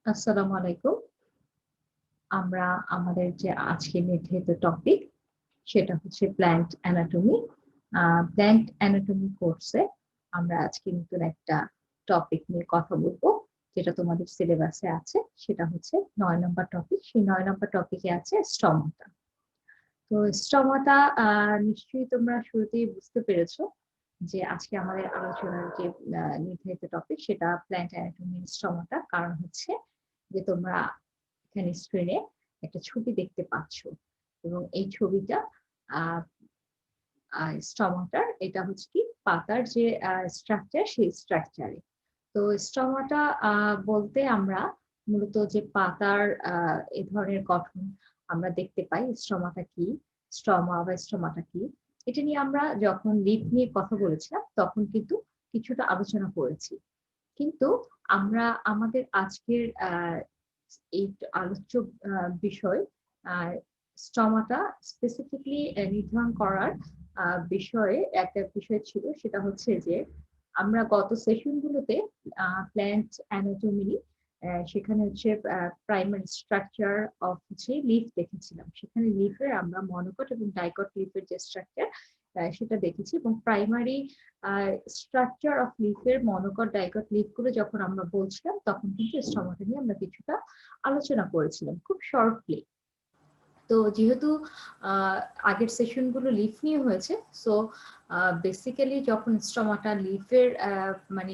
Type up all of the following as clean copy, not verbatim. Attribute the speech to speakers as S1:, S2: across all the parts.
S1: আসসালামু আলাইকুম। আমরা আমাদের যে আজকে নির্ধারিত টপিক সেটা হচ্ছে প্ল্যান্ট অ্যানাটমি। প্ল্যান্ট অ্যানাটমি কোর্সে আমরা আজকে নতুন একটা টপিক নিয়ে কথা বলবো, যেটা তোমাদের সিলেবাসে আছে। সেটা হচ্ছে ৯ নম্বর টপিক। সেই ৯ নম্বর টপিকে আছে স্টমাটা। তো স্টমাটা নিশ্চয়ই তোমরা শুরুতেই বুঝতে পেরেছো যে আজকে আমাদের আলোচনার যে নির্ধারিত টপিক সেটা প্ল্যান্ট অ্যানাটমি স্টমাটা। কারণ হচ্ছে যে তোমরা এখানে স্ক্রিনে একটা ছবি দেখতে পাচ্ছ এবং এই ছবিটা স্টমাটার, এটা হচ্ছে কি পাতার যে স্ট্রাকচার, সেই স্ট্রাকচারে। তো স্টমাটা বলতে আমরা মূলত যে পাতার এ ধরনের গঠন আমরা দেখতে পাই। স্টমাটা কি, স্ট্রমা বা স্টমাটা কি, এটা নিয়ে আমরা যখন লিফ নিয়ে কথা বলেছিলাম তখন কিন্তু কিছুটা আলোচনা করেছি। কিন্তু আমরা আমাদের আজকের এই আলোচ্য বিষয় স্টমাটা স্পেসিফিকলি নির্ধারণ করার বিষয়ে একটা বিষয় ছিল, সেটা হচ্ছে যে আমরা গত সেশনগুলোতে প্ল্যান্ট অ্যানাটমি সেখানে হচ্ছে প্রাইমারি স্ট্রাকচার অফ হচ্ছে লিফ দেখেছিলাম। সেখানে লিফের আমরা মনোকট এবং ডাইকট লিফের যে স্ট্রাকচার সেটা দেখেছি, এবং প্রাইমারি স্ট্রাকচার অফ লিফের মনোকট ডাইকট লিফ গুলো যখন আমরা বলছিলাম তখন কিন্তু স্টমাটা নিয়ে আমরা কিছুটা আলোচনা করেছিলাম খুব শর্টলি। তো যেহেতু আগের সেশন গুলো লিফ নিয়ে হয়েছে, সো বেসিক্যালি যখন স্টমাটা লিফের মানে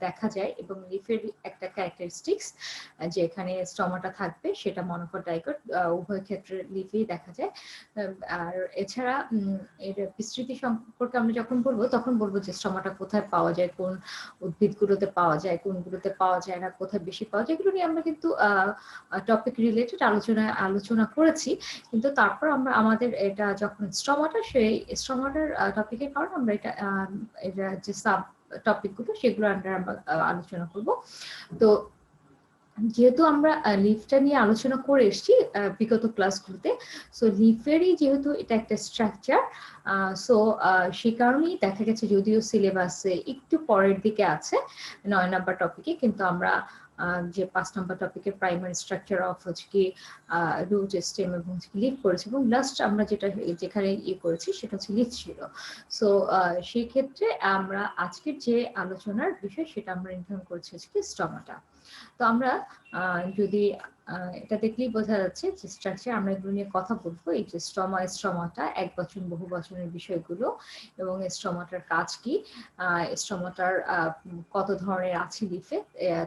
S1: দেখা যায় এবং লিফের একটা ক্যারেক্টারিস্টিক্স যে এখানে স্টমাটা থাকবে সেটা মনোকট ডাইকট উভয় ক্ষেত্রে লিফেই দেখা যায়। আর এছাড়া এর বিস্তৃতি সম্পর্কে আমরা যখন বলবো তখন বলবো যে স্টমাটা কোথায় পাওয়া যায়, কোন উদ্ভিদগুলোতে পাওয়া যায়, কোনগুলোতে পাওয়া যায় না, কোথায় বেশি পাওয়া যায়, এগুলো নিয়ে আমরা কিন্তু টপিক রিলেটেড আলোচনা করেছি। কিন্তু তারপর আমরা আমাদের এটা যখন স্টমাটা, সেই স্টমাটার টপিকের কারণে আমরা এটা যে সাব টপিক গুলো সেগুলো আন্ডার আমরা আলোচনা করব। তো যেহেতু আমরা লিফটা নিয়ে আলোচনা করে এসেছি বিগত ক্লাসগুলোতে, সো লিফেরই যেহেতু এটা একটা স্ট্রাকচার, সো সেই কারণেই দেখা গেছে যদিও সিলেবাসে একটু পরের দিকে আছে ৯ নম্বর টপিকে, কিন্তু আমরা যে ৫ নম্বর টপিকে প্রাইমারি স্ট্রাকচার অফ হচ্ছে কি রুট, স্টেম এবং লিফ করেছি, এবং লাস্ট আমরা যেখানে করেছি সেটা হচ্ছে লিফ ছিল। সো সেই ক্ষেত্রে আমরা আজকের যে আলোচনার বিষয় সেটা আমরা নির্ধারণ করেছি কি স্টমাটা। তো আমরা যদি এটা দেখলেই বোঝা যাচ্ছে যে স্ট্রাকচার, আমরা এগুলো নিয়ে কথা বলবো। এই যে স্ট্রমাটা এক বচন বহু বচনের বিষয়গুলো, এবং স্ট্রমাটার কাজ কি, স্ট্রমাটার কত ধরনের আছে লিফে,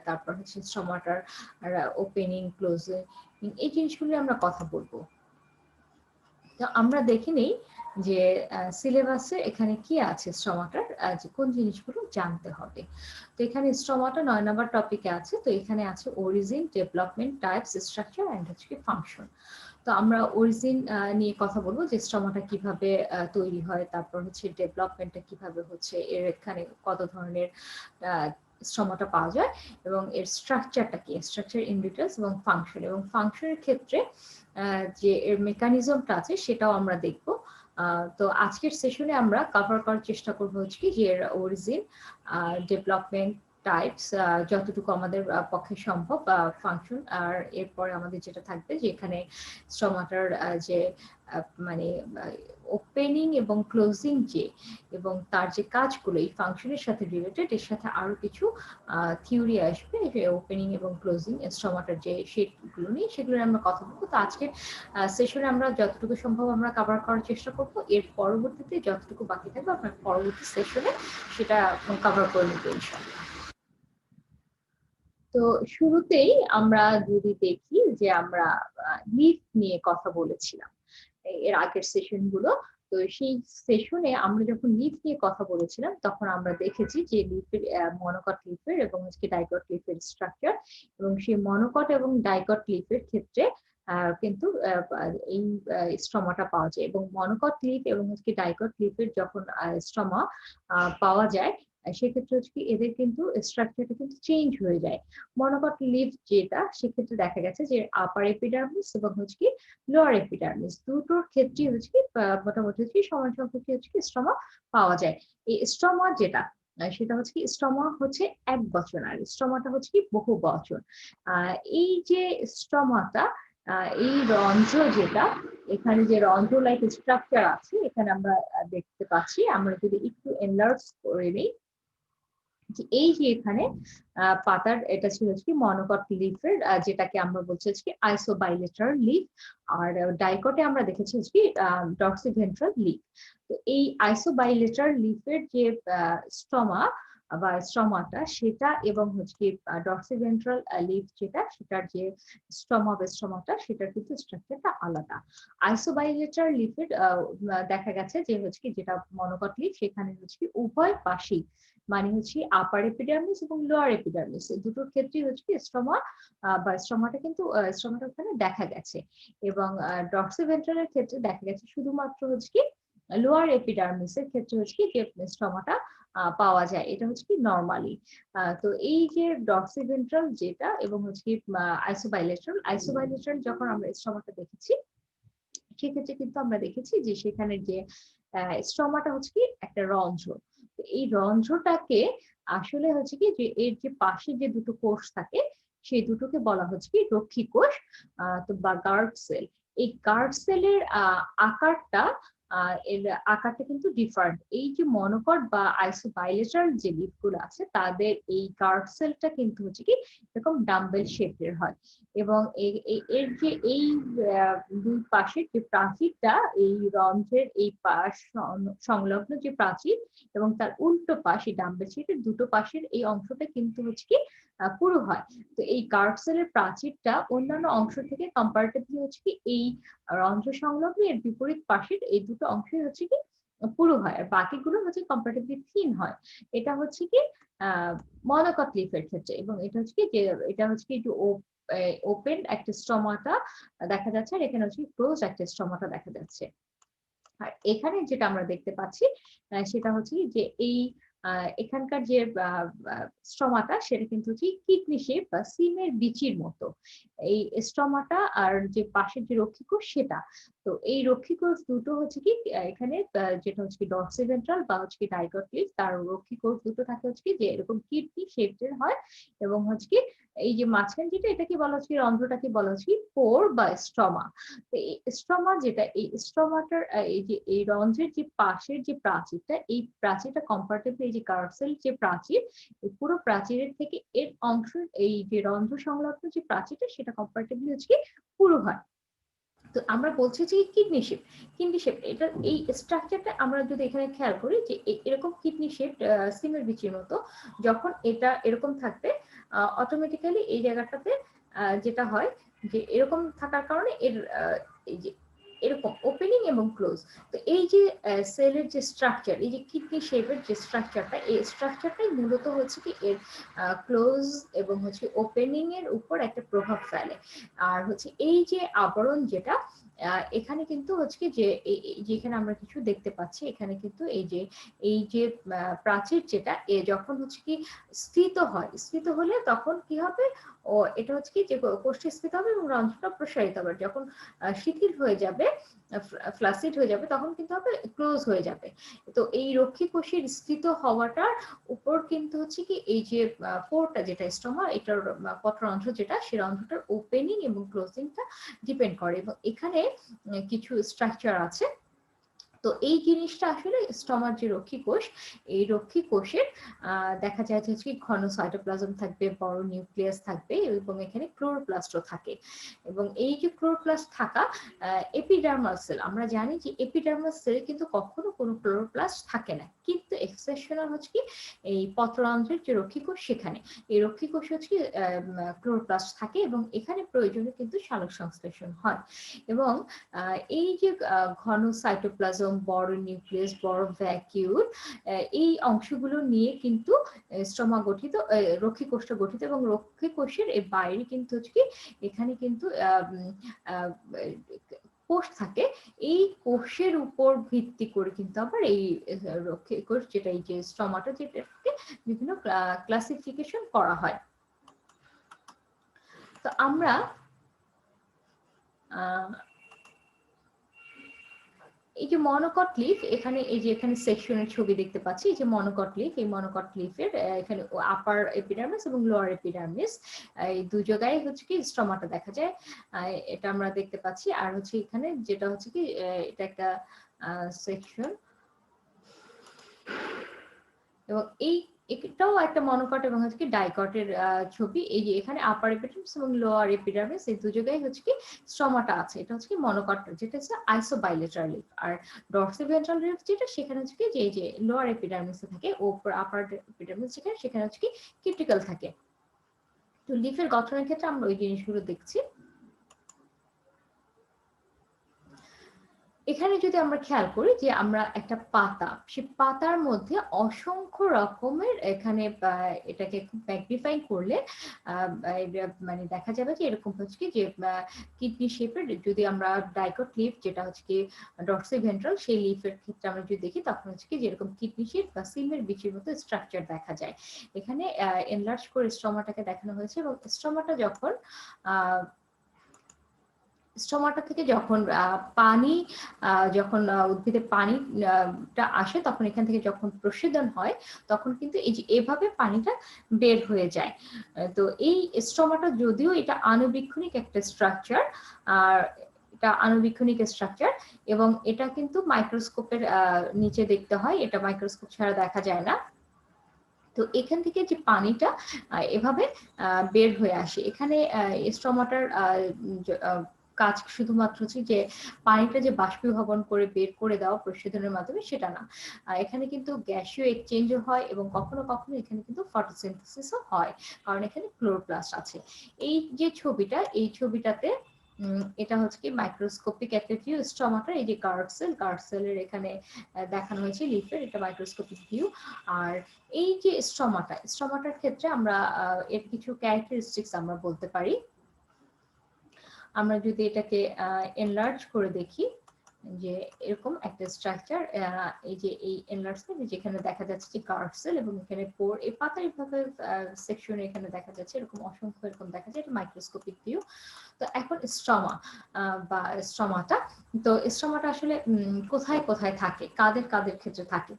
S1: তারপর হচ্ছে স্ট্রমাটার ওপেনিং, ক্লোজিং, এই জিনিসগুলো আমরা কথা বলবো। তো আমরা দেখে নেই যে সিলেবাসে এখানে কি আছে স্টমাটার, যে কোন জিনিসগুলো জানতে হবে। তো এখানে স্টমাটা ৯ নম্বর টপিকে আছে। তো এখানে আছে origin, development, types, structure and হচ্ছে ফাংশন। তো আমরা অরিজিন নিয়ে কথা বলবো যে স্টমাটা কিভাবে তৈরি হয়, তারপর হচ্ছে ডেভেলপমেন্টটা কিভাবে হচ্ছে, এর এখানে কত ধরনের স্টমাটা পাওয়া যায়, এবং এর স্ট্রাকচারটা কি, স্ট্রাকচার ইন ডিটেলস, এবং ফাংশনের ক্ষেত্রে যে এর মেকানিজমটা আছে সেটাও আমরা দেখব। তো আজকের সেশনে আমরা কভার করার চেষ্টা করবো হচ্ছে কি যে এর অরিজিন, ডেভেলপমেন্ট, টাইপস, যতটুকু আমাদের পক্ষে সম্ভব, ফাংশন, আর এরপরে আমাদের যেটা থাকবে যে এখানে স্টমাটার যে মানে ওপেনিং এবং ক্লোজিং যে, এবং তার যে কাজগুলো এই ফাংশনের সাথে রিলেটেড, এর সাথে আরো কিছু থিওরি আসবে যে ওপেনিং এবং ক্লোজিং স্টমাটার যে শেপগুলো নিয়ে, সেগুলো আমরা কথা বলবো। তো আজকের সেশনে আমরা যতটুকু সম্ভব আমরা কভার করার চেষ্টা করব। এর পরবর্তীতে যতটুকু বাকি থাকবে আপনার পরবর্তী সেশনে সেটা কভার করে নেব ইনশাআল্লাহ। তো শুরুতেই আমরা যদি দেখি যে আমরা লিফ নিয়ে কথা বলেছিলাম এর আগের সেশন গুলো। তো সেই সেশনে আমরা যখন লিফ নিয়ে কথা বলেছিলাম তখন আমরা দেখেছি যে লিফের মনোকট লিফের এবং হচ্ছে ডাইকট লিফের স্ট্রাকচার, এবং সেই মনোকট এবং ডাইকট লিফের ক্ষেত্রে কিন্তু এই স্ট্রমাটা পাওয়া যায়, এবং মনোকট লিফ এবং হচ্ছে ডাইকট লিফের যখন স্ট্রমা পাওয়া যায় সেক্ষেত্রে হচ্ছে কি এদের কিন্তু স্ট্রাকচারটা কিন্তু চেঞ্জ হয়ে যায়। মনোকট লিফ যেটা, সেক্ষেত্রে দেখা গেছে যে আপার এপিডার্মিস এবং হচ্ছে কি লোয়ার এপিডার্মিস দুটোর ক্ষেত্রে হচ্ছে কি মোটামুটি হচ্ছে সমান সংখ্যক হচ্ছে কি স্ট্রমা পাওয়া যায়। এই স্ট্রমা যেটা, সেটা হচ্ছে কি স্ট্রমা হচ্ছে এক বচন আর স্ট্রমাটা হচ্ছে কি বহু বচন। এই যে স্ট্রমাটা এই রন্ধ্র যেটা এখানে যে রন্ধ্র লাইক স্ট্রাকচার আছে এখানে আমরা দেখতে পাচ্ছি। আমরা যদি একটু এনলার্জ করে নিই যে এই যে এখানে পাতার এটা ছিল কি মনোকট লিফের যেটাকে আমরা বলছি কি আইসোবাইলেটারাল লিফ, আর ডাইকটে আমরা দেখেছি কি ডক্সিভেন্ট্রাল লিফ। তো এই আইসোবাইলেটারাল লিফের যে স্ট্রমা বা স্ট্রমাটা সেটা এবং হচ্ছে কি ডক্সিভেন্ট্রাল লিফ যেটা সেটার যে স্ট্রমা বা স্ট্রমাটা সেটার কিন্তু স্ট্রাকচারটা আলাদা। আইসোবাইলেটারাল লিফের দেখা গেছে যে হচ্ছে কি যেটা মনোকট লিফ সেখানে হচ্ছে কি উভয় পাশেই মানে হচ্ছে আপার এপিডার্মিস এবং লোয়ার এপিডার্মিস দুটোর ক্ষেত্রে হচ্ছে স্ট্রমা বা স্ট্রমাটা কিন্তু স্ট্রমাটা ওখানে দেখা গেছে। এবং ডক্সিভেন্ট্রালের ক্ষেত্রে দেখা গেছে শুধুমাত্র হচ্ছে কি লোয়ার এপিডার্মিস এর ক্ষেত্রে হচ্ছে কি যে স্ট্রমাটা পাওয়া যায়, এটা হচ্ছে কি নরমালি। তো এই যে ডক্সিভেন্ট্রাল যেটা এবং হচ্ছে কি আইসোবাইলেটারাল যখন আমরা স্ট্রমাটা দেখেছি সেক্ষেত্রে কিন্তু আমরা দেখেছি যে সেখানে যে স্ট্রমাটা হচ্ছে কি একটা রন্ধ্র। তো এই রন্ধ্রটাকে আসলে হচ্ছে কি যে এর যে পাশে যে দুটো কোষ থাকে সেই দুটোকে বলা হচ্ছে কি রক্ষী কোষ তো বা গার্ড সেল। এই গার্ড সেলের আকারটা এর আকারটা কিন্তু ডিফারেন্ট। এই যে মনোকট বা আইসোবাইলেটারাল যে লিফগুলো আছে তাদের এই গার্ড সেলটা কিন্তু হচ্ছে কি এরকম ডাম্বেল শেপের হয়। এবং এর যে এই দুই পাশের যে প্রাচীরটা এই রন্ধ্রের এই পাশ সংলগ্ন যে প্রাচীর এবং তার উল্টো পাশ এই ডাম্বেল শেপের দুটো পাশের এই অংশটা কিন্তু হচ্ছে কি পুরু হয়। তো এই গার্ড সেলের প্রাচীরটা অন্যান্য অংশ থেকে কম্পারেটিভলি হচ্ছে কি এই রন্ধ্র সংলগ্ন এর বিপরীত পাশের এই দুটো অংশে হচ্ছে কি পুরু হয় আর বাকিগুলো হচ্ছে কম্পারেটিভলি থিন হয়। এটা হচ্ছে কি মনোকট লিফের ক্ষেত্রে এবং এটা হচ্ছে কি যে এটা হচ্ছে কি একটু ওপেন একটা স্ট্রমাটা দেখা যাচ্ছে আর এখানে হচ্ছে ক্লোজ একটা স্ট্রমাটা দেখা যাচ্ছে। আর এখানে যেটা আমরা দেখতে পাচ্ছি সেটা হচ্ছে যে এই এখানকার যে স্ট্রমাটা সেটা কিন্তু হচ্ছে কিডনি শেপ বা সিমের বিচির মতো। এই স্ট্রমাটা আর যে পাশের যে রক্ষীকোষ সেটা, তো এই রক্ষীকোষ দুটো হচ্ছে কি এখানে যেটা হচ্ছে কি ডরসিভেন্ট্রাল বা হচ্ছে কি ডাইকটলিফ তার রক্ষীকোষ দুটো থাকে হচ্ছে কি যে এরকম কিডনি শেপের হয় এবং হচ্ছে কি এই যে মাঝখানে যেটা এটাকে বলা হচ্ছে রন্ধ্রটাকে বলা হচ্ছে পোর বা স্ট্রমা। তো এই স্ট্রমা যেটা এই স্ট্রমাটার এই যে এই রন্ধ্রের যে পাশের যে প্রাচীরটা এই প্রাচীরটা কম্পারেটিভলি এই যে কার্সেল যে প্রাচীর এই পুরো প্রাচীরের থেকে এর অংশ এই যে রন্ধ্র সংলগ্ন যে প্রাচীরটা সেটা কম্পারেটিভলি হচ্ছে কি পুরো হয়। তো আমরা বলছি যে কিডনি শেপ এটা এই স্ট্রাকচারটা আমরা যদি এখানে খেয়াল করি যে এরকম কিডনি শেপ সিমের বিচির মতো যখন এটা এরকম থাকবে অটোমেটিক্যালি এই জায়গাটাতে যেটা হয় যে এরকম থাকার কারণে এর এই যে এরকম ওপেনিং এবং ক্লোজ। তো এই যে সেলের যে স্ট্রাকচার এই যে কিডনি শেপের যে স্ট্রাকচারটা এই স্ট্রাকচারটাই মূলত হচ্ছে কি এর ক্লোজ এবং হচ্ছে ওপেনিং এর উপর একটা প্রভাব ফেলে। আর হচ্ছে এই যে আবরণ যেটা এখানে কিন্তু হচ্ছে কি যে যেখানে আমরা কিছু দেখতে পাচ্ছি এখানে কিন্তু এই যে প্রাচীর যেটা যখন হচ্ছে কি স্থিত হয় স্থিত হলে তখন কি হবে ও এটা হচ্ছে কি যে কোষ্ঠী স্থিত হবে এবং রন্ধ্রটা প্রসারিত হবে। যখন শিথিল হয়ে যাবে ফ্লাসিড হয়ে যাবে তখন কিন্তু হবে ক্লোজ হয়ে যাবে। তো এই রক্ষী কোষের স্থিত হওয়াটার উপর কিন্তু হচ্ছে কি এই যে পোরটা যেটা স্ট্রমা এটার পত্ররন্ধ্র যেটা সেই রন্ধ্রটার ওপেনিং এবং ক্লোজিংটা ডিপেন্ড করে এবং এখানে কিছু স্ট্রাকচার আছে। তো এই জিনিসটা আসলে স্টমার যে রক্ষী কোষ এই রক্ষী কোষের দেখা যায় যে ঘন সাইটোপ্লাজম থাকবে বড় নিউক্লিয়াস থাকবে এবং এখানে ক্লোরোপ্লাস্টও থাকে। এবং এই যে ক্লোরোপ্লাস্ট থাকা এপিডার্মাল সেল আমরা জানি যে এপিডার্মাল সেল কিন্তু কখনো কোনো ক্লোরোপ্লাস্ট থাকে না কিন্তু এক্সেপশনাল হচ্ছে কি এই পত্ররন্ধ্রের যে রক্ষী কোষ সেখানে এই রক্ষী কোষ হচ্ছে কি ক্লোরোপ্লাস্ট থাকে এবং এখানে প্রয়োজনে কিন্তু সালোক সংশ্লেষণ হয়। এবং এই যে ঘন সাইটোপ্লাজম বড় নিউক্লিয়াস বড় ভ্যাকিউল এই অংশগুলো নিয়ে কিন্তু স্ট্রমা গঠিত রক্ষী কোষটা গঠিত এবং রক্ষী কোষের এই বাইরে কিন্তু হচ্ছে কি এখানে কিন্তু কোষ থাকে। এই কোষের উপর ভিত্তি করে কিন্তু আবার এই রক্ষী কোষ যেটা এই যে স্টমাটা যেটাকে বিভিন্ন ক্লাসিফিকেশন করা হয়। তো আমরা এই যে মনোকট লিফ, এখানে এই যে এখানে সেকশনের ছবি দেখতে পাচ্ছি, এই যে মনোকট লিফ, এই মনোকট লিফের এখানে আপার এপিডার্মিস এবং লোয়ার এপিডার্মিস এই দুই জায়গায় হচ্ছে কি স্ট্রমাটা দেখা যায়, এটা আমরা দেখতে পাচ্ছি। আর হচ্ছে এখানে যেটা হচ্ছে কি এটা একটা সেকশন, এবং এটাও একটা মনোকট এবং হচ্ছে কি ডাইকটের ছবি। এই যে এখানে আপার এপিডার্মিস এবং লোয়ার এপিডার্মিস এই দুই জায়গায় হচ্ছে কি স্ট্রমাটা আছে, এটা হচ্ছে কি মনোকট, যেটা হচ্ছে আইসোবাইলেটারাল লিফ। আর ডরসিভেন্ট্রাল লিফ যেটা, সেখানে হচ্ছে কি যে এই যে লোয়ার এপিডার্মিসে থাকে, ওপর আপার এপিডার্মিস যেখানে, সেখানে হচ্ছে কি কিউটিকল থাকে। তো লিফের গঠনের ক্ষেত্রে আমরা ওই জিনিসগুলো দেখছি। এখানে যদি আমরা খেয়াল করি যে আমরা একটা পাতা, সেই পাতার মধ্যে অসংখ্য রকমের এখানে এটাকে খুব ম্যাগনিফাই করলে মানে দেখা যাবে যে এরকম হচ্ছে কি যে কিডনি শেপের, যদি আমরা ডাইকট লিফ যেটা হচ্ছে কি ডরসিভেন্ট্রাল, সেই লিফের ক্ষেত্রে আমরা যদি দেখি, তখন হচ্ছে কি যেরকম কিডনি শেপ বা সিমের বিচির মতো স্ট্রাকচার দেখা যায়। এখানে এনলার্জ করে স্ট্রমাটাকে দেখানো হয়েছে, এবং স্ট্রমাটা যখন স্ট্রোমাটা থেকে যখন পানি যখন উদ্ভিদে পানিটা আসে, তখন এখান থেকে যখন প্রস্বেদন হয়, তখন কিন্তু এই যে এভাবে পানিটা বের হয়ে যায়। তো এই স্ট্রোমাটা যদিও এটা আণুবীক্ষণিক একটা স্ট্রাকচার, আর এটা আণুবীক্ষণিক স্ট্রাকচার, এবং এটা কিন্তু মাইক্রোস্কোপের নিচে দেখতে হয়, এটা মাইক্রোস্কোপ ছাড়া দেখা যায় না। তো এখান থেকে যে পানিটা এভাবে বের হয়ে আসে, এখানে স্ট্রোমাটার কাজ শুধুমাত্র হচ্ছে যে পানিটা যে বাষ্পীভবন করে বের করে দেওয়া প্রস্বেদনের মাধ্যমে, সেটা না। এখানে কিন্তু গ্যাসীয় এক্সচেঞ্জও হয়, এবং কখনো কখনো এখানে কিন্তু ফটোসিনথেসিসও হয়, কারণ এখানে ক্লোরোপ্লাস্ট আছে। এই যে ছবিটা, এই ছবিটাতে এটা হচ্ছে কি মাইক্রোস্কোপিক একটা ভিউ স্ট্রমাটার, এই যে গার্ড সেলের এখানে দেখানো হয়েছে লিফের, এটা মাইক্রোস্কোপিক ভিউ। আর এই যে স্ট্রমাটার ক্ষেত্রে আমরা এর কিছু ক্যারেক্টারিস্টিক্স আমরা বলতে পারি। আমরা যদি এটাকে এনলার্জ করে দেখি, যে এরকম একটা স্ট্রাকচার, এই যে এই এনলার্জমেন্ট, যেখানে দেখা যাচ্ছে যে গার্ড সেল, এবং এখানে পোর, এই পাতার এইভাবে সেকশনে এখানে দেখা যাচ্ছে এরকম অসংখ্য, এরকম দেখা যায়, এটা মাইক্রোস্কোপিক ভিউ। তো এখন স্ট্রমা বা স্ট্রমাটা, তো স্ট্রমাটা আসলে কোথায় কোথায় থাকে, কাদের কাদের ক্ষেত্রে থাকে।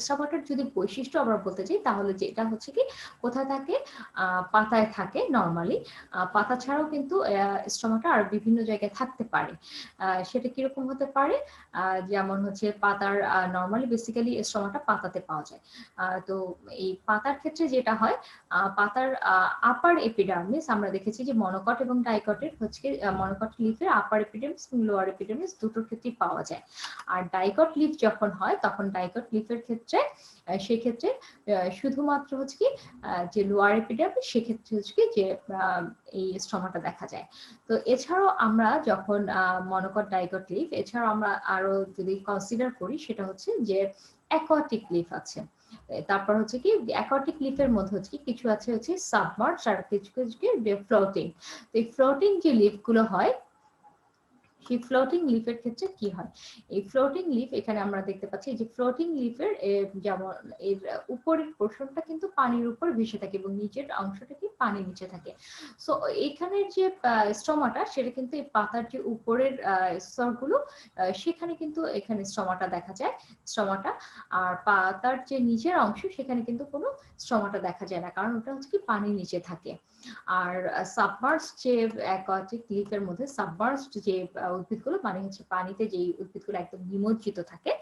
S1: স্ট্রমাটার যদি বৈশিষ্ট্য আমরা বলতে চাই, তাহলে যে এটা হচ্ছে কি কোথায় থাকে, পাতায় থাকে নরমালি। পাতা ছাড়াও কিন্তু স্ট্রমাটা আর বিভিন্ন জায়গায় থাকতে পারে। সেটা কিরকম হতে পারে, যেমন হচ্ছে পাতার নরমালি বেসিক্যালি স্ট্রমাটা পাতাতে পাওয়া যায়। তো এই পাতার ক্ষেত্রে যেটা হয়, পাতার আপার এপিডার্মিস আমরা দেখেছি যে মনোকট এবং ডাইকটের হচ্ছে মনোকট লিফের আপার এপিডার্মিস এবং লোয়ার এপিডার্মিস দুটোর ক্ষেত্রেই পাওয়া যায়। আর ডাইকট লিফ যখন হয়, তখন ডাইকট লিফের ক্ষেত্রে সেক্ষেত্রে শুধুমাত্র হচ্ছে কি যে লোয়ার এপিডার্মিস, সেক্ষেত্রে হচ্ছে কি যে এই স্ট্রমাটা দেখা যায়। তো এছাড়াও আমরা যখন মনোকট ডাইকট লিফ, এছাড়াও আমরা আরো যদি কনসিডার করি, সেটা হচ্ছে যে অ্যাকোয়াটিক লিফ আছে। তারপর হচ্ছে কি অ্যাকোয়াটিক লিফের মধ্যে হচ্ছে কি কিছু আছে হচ্ছে সাবমার্জ, আর কিছু কিছু ফ্লোটিং। তো এই ফ্লোটিং যে লিফগুলো হয়, সেই ফ্লোটিং লিফের ক্ষেত্রে কি হয়, এই ফ্লোটিং লিফ এখানে আমরা দেখতে পাচ্ছি যে ফ্লোটিং লিফের যেমন এর উপরের পোর্শনটা কিন্তু পানির উপর ভেসে থাকে, এবং নিচের অংশটা কি পানির নিচে থাকে। সো এখানের যে স্ট্রমাটা, সেটা কিন্তু এই পাতার যে উপরের স্তরগুলো, সেখানে কিন্তু এখানে স্ট্রমাটা দেখা যায়, স্ট্রমাটা। আর পাতার যে নিচের অংশ, সেখানে কিন্তু কোনো স্ট্রমাটা দেখা যায় না, কারণ ওটা হচ্ছে কি পানির নিচে থাকে। আর সাবমার্জ যে অ্যাকোয়াটিক লিফের মধ্যে সাবমার্জ যে উদ্ভিদগুলো, মানে হচ্ছে পানিতে যে উদ্ভিদগুলো একদম নিমজ্জিত থাকে,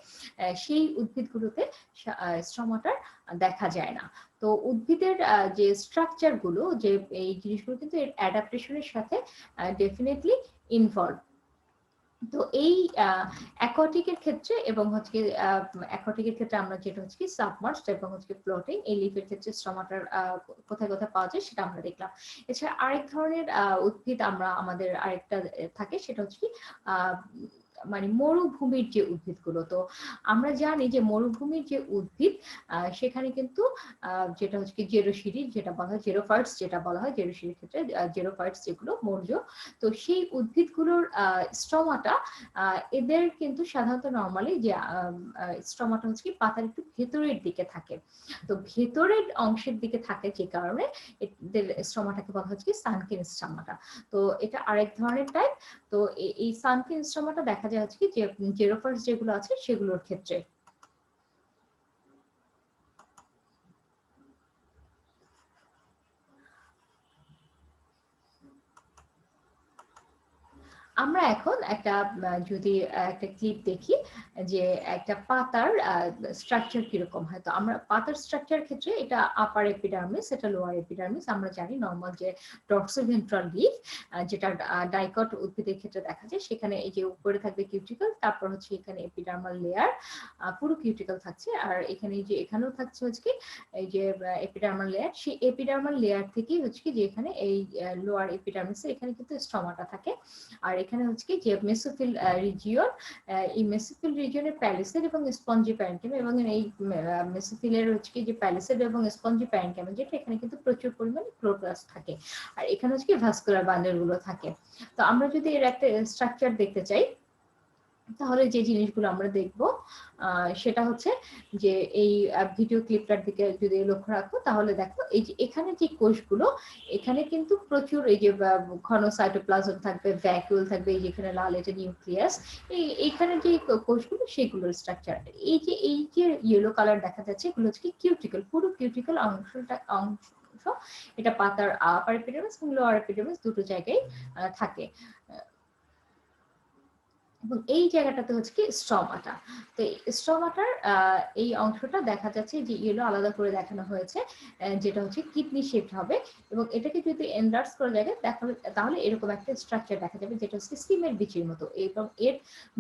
S1: সেই উদ্ভিদগুলোতে স্ট্রমাটার দেখা যায় না। তো উদ্ভিদের যে স্ট্রাকচার গুলো, যে এই জিনিসগুলো কিন্তু এর অ্যাডাপ্টেশনের সাথে ডেফিনেটলি ইনভলভ। তো এই অ্যাকোয়াটিকের ক্ষেত্রে এবং হচ্ছে অ্যাকোয়াটিকের ক্ষেত্রে আমরা যেটা হচ্ছে কি সাবমার্জড এবং হচ্ছে ফ্লোটিং, এই লিফের ক্ষেত্রে স্ট্রমাটার কোথায় কোথায় পাওয়া যায় সেটা আমরা দেখলাম। এছাড়া আরেক ধরনের উদ্ভিদ আমরা আমাদের আরেকটা থাকে, সেটা হচ্ছে কি মানে মরুভূমির যে উদ্ভিদগুলো। তো আমরা জানি যে মরুভূমির যে উদ্ভিদ, সেখানে কিন্তু যেটা হচ্ছে কি জেরোসিডি যেটা বলা হয়, জেরোফাইটস যেটা বলা হয়, জেরোসিডির ক্ষেত্রে জেরোফাইটস যেগুলো মৌর্য, তো সেই উদ্ভিদগুলোর স্ট্রমাটা, এদের কিন্তু সাধারণত নরমালি যে স্ট্রমাটা হচ্ছে কি পাতার একটু ভেতরের দিকে থাকে। তো ভেতরের অংশের দিকে থাকে যে কারণে এদের স্ট্রমাটাকে বলা হচ্ছে কি সানকিন স্ট্রমাটা। তো এটা আরেক ধরনের টাইপ। তো এই সানকিন স্ট্রমাটা দেখা যায় হচ্ছে কি যে জেরোফার্স যেগুলো আছে সেগুলোর ক্ষেত্রে। আমরা এখন একটা যদি একটা ক্লিপ দেখি যে একটা পাতার স্ট্রাকচার কিরকম হয়। তো আমরা পাতার স্ট্রাকচার ক্ষেত্রে এটা আপার এপিডার্মিস, এটা লোয়ার এপিডার্মিস। আমরা জানি নরমাল যে ডরসোভেন্ট্রাল লিফ যেটা ডাইকট উদ্ভিদের ক্ষেত্রে দেখা যায়, সেখানে এই যে উপরে থাকবে কিউটিকল, তারপর হচ্ছে এখানে এপিডার্মাল লেয়ার, পুরো কিউটিকল থাকছে, আর এখানে যে এখানেও থাকছে হচ্ছে কি এই যে এপিডার্মাল লেয়ার। সেই এপিডার্মাল লেয়ার থেকেই হচ্ছে কি যে এখানে এই লোয়ার এপিডার্মিসে এখানে কিন্তু স্ট্রমাটা থাকে। আর এখানে হচ্ছে কি যে মেসোফিল রিজিয়ন, এই মেসোফিল রিজিয়নের প্যালিসেড এবং স্পঞ্জি প্যারেনকিম, এবং এই মেসোফিলের হচ্ছে কি যে প্যালিসেড এবং স্পঞ্জি প্যারেনকিম যেটা এখানে কিন্তু প্রচুর পরিমাণে ক্লোরোপ্লাস্ট থাকে, আর এখানে হচ্ছে কি ভাস্কুলার বান্ডেল গুলো থাকে। তো আমরা যদি এর একটা স্ট্রাকচার দেখতে চাই, তাহলে যে জিনিসগুলো আমরা দেখব সেটা হচ্ছে যে এই ভিডিও ক্লিপটার দিকে যদি লক্ষ্য রাখো, তাহলে দেখো এই যে এখানে যে কোষগুলো, এখানে কিন্তু প্রচুর এই যে ঘন সাইটোপ্লাজম থাকবে, ভ্যাকুল থাকবে, এই যেখানে লাল এটা নিউক্লিয়াস, এইখানে যে কোষগুলো সেগুলোর স্ট্রাকচার। এই যে ইয়েলো কালার দেখা যাচ্ছে, এগুলো হচ্ছে কি কিউটিকল, পুরো কিউটিকল অংশ এটা পাতার আপার এপিডার্মিস এবং লোয়ার এপিডার্মিস দুটো জায়গায় থাকে। এবং এই জায়গাটাতে হচ্ছে কি স্ট্রমাটা। তো স্ট্রমাটার এই অংশটা দেখা যাচ্ছে যে ইয়েলো আলাদা করে দেখানো হয়েছে, যেটা হচ্ছে কিডনি শেপড হবে, এবং এটাকে যদি এনলার্জ করা যায় তাহলে এরকম একটা স্ট্রাকচার দেখা যাবে, যেটা হচ্ছে সিমের বিচির মতো, এবং এর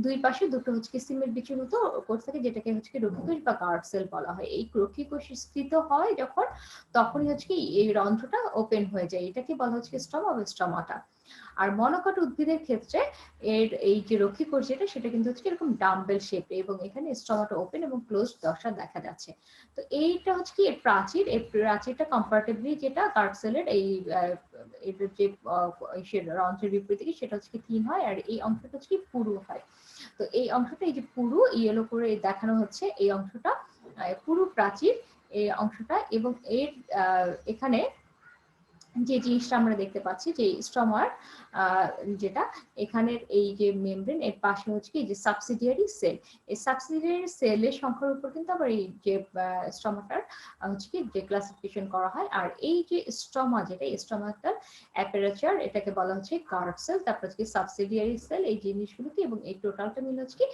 S1: দুই পাশে দুটো হচ্ছে সিমের বিচির মতো কোষ থাকে, যেটাকে হচ্ছে রক্ষী কোষ বা গার্ড সেল বলা হয়। এই রক্ষী কোষ স্থিত হয় যখন, তখনই হচ্ছে কি এই রন্ধ্রটা ওপেন হয়ে যায়, এটাকে বলা হচ্ছে স্ট্রমা বা স্ট্রমাটা। আর মনোকট উদ্ভিদের ক্ষেত্রে এর এই যে রক্ষী কোষ যেটা, সেটা কিন্তু হচ্ছে এরকম ডাম্বেল শেপে, এবং এখানে স্ট্রমাটা ওপেন এবং ক্লোজ দশা দেখা যাচ্ছে। তো এইটা হচ্ছে কি প্রাচীর, এই প্রাচীরটা কম্পারেটিভলি যেটা গার্ড সেলের এই এটার যে রন্ধ্রের বিপরীতে সেটা হচ্ছে কি থিন হয়, আর এই অংশটা হচ্ছে কি পুরু হয়। তো এই অংশটা এই যে পুরু ইয়েলো করে দেখানো হচ্ছে, এই অংশটা পুরু প্রাচীর এই অংশটা, এবং এর এখানে যে জিনিসটা আমরা দেখতে পাচ্ছি যে স্ট্রমার যেটা এখানের এই যে মেমব্রেন এর পাশে হচ্ছে কি যে সাবসিডিয়ারি সেল, এই সাবসিডিয়ারি সেলের সংখ্যার উপর কিন্তু আবার এই যে স্ট্রমাটার হচ্ছে কি যে ক্লাসিফিকেশন করা হয়। আর এই যে স্ট্রমা যেটা স্ট্রমাটার অ্যাপারেচার, এটাকে বলা হচ্ছে গার্ড সেল, তারপর হচ্ছে সাবসিডিয়ারি সেল, এই জিনিসগুলোকে, এবং এই টোটালটা মিলে হচ্ছে কি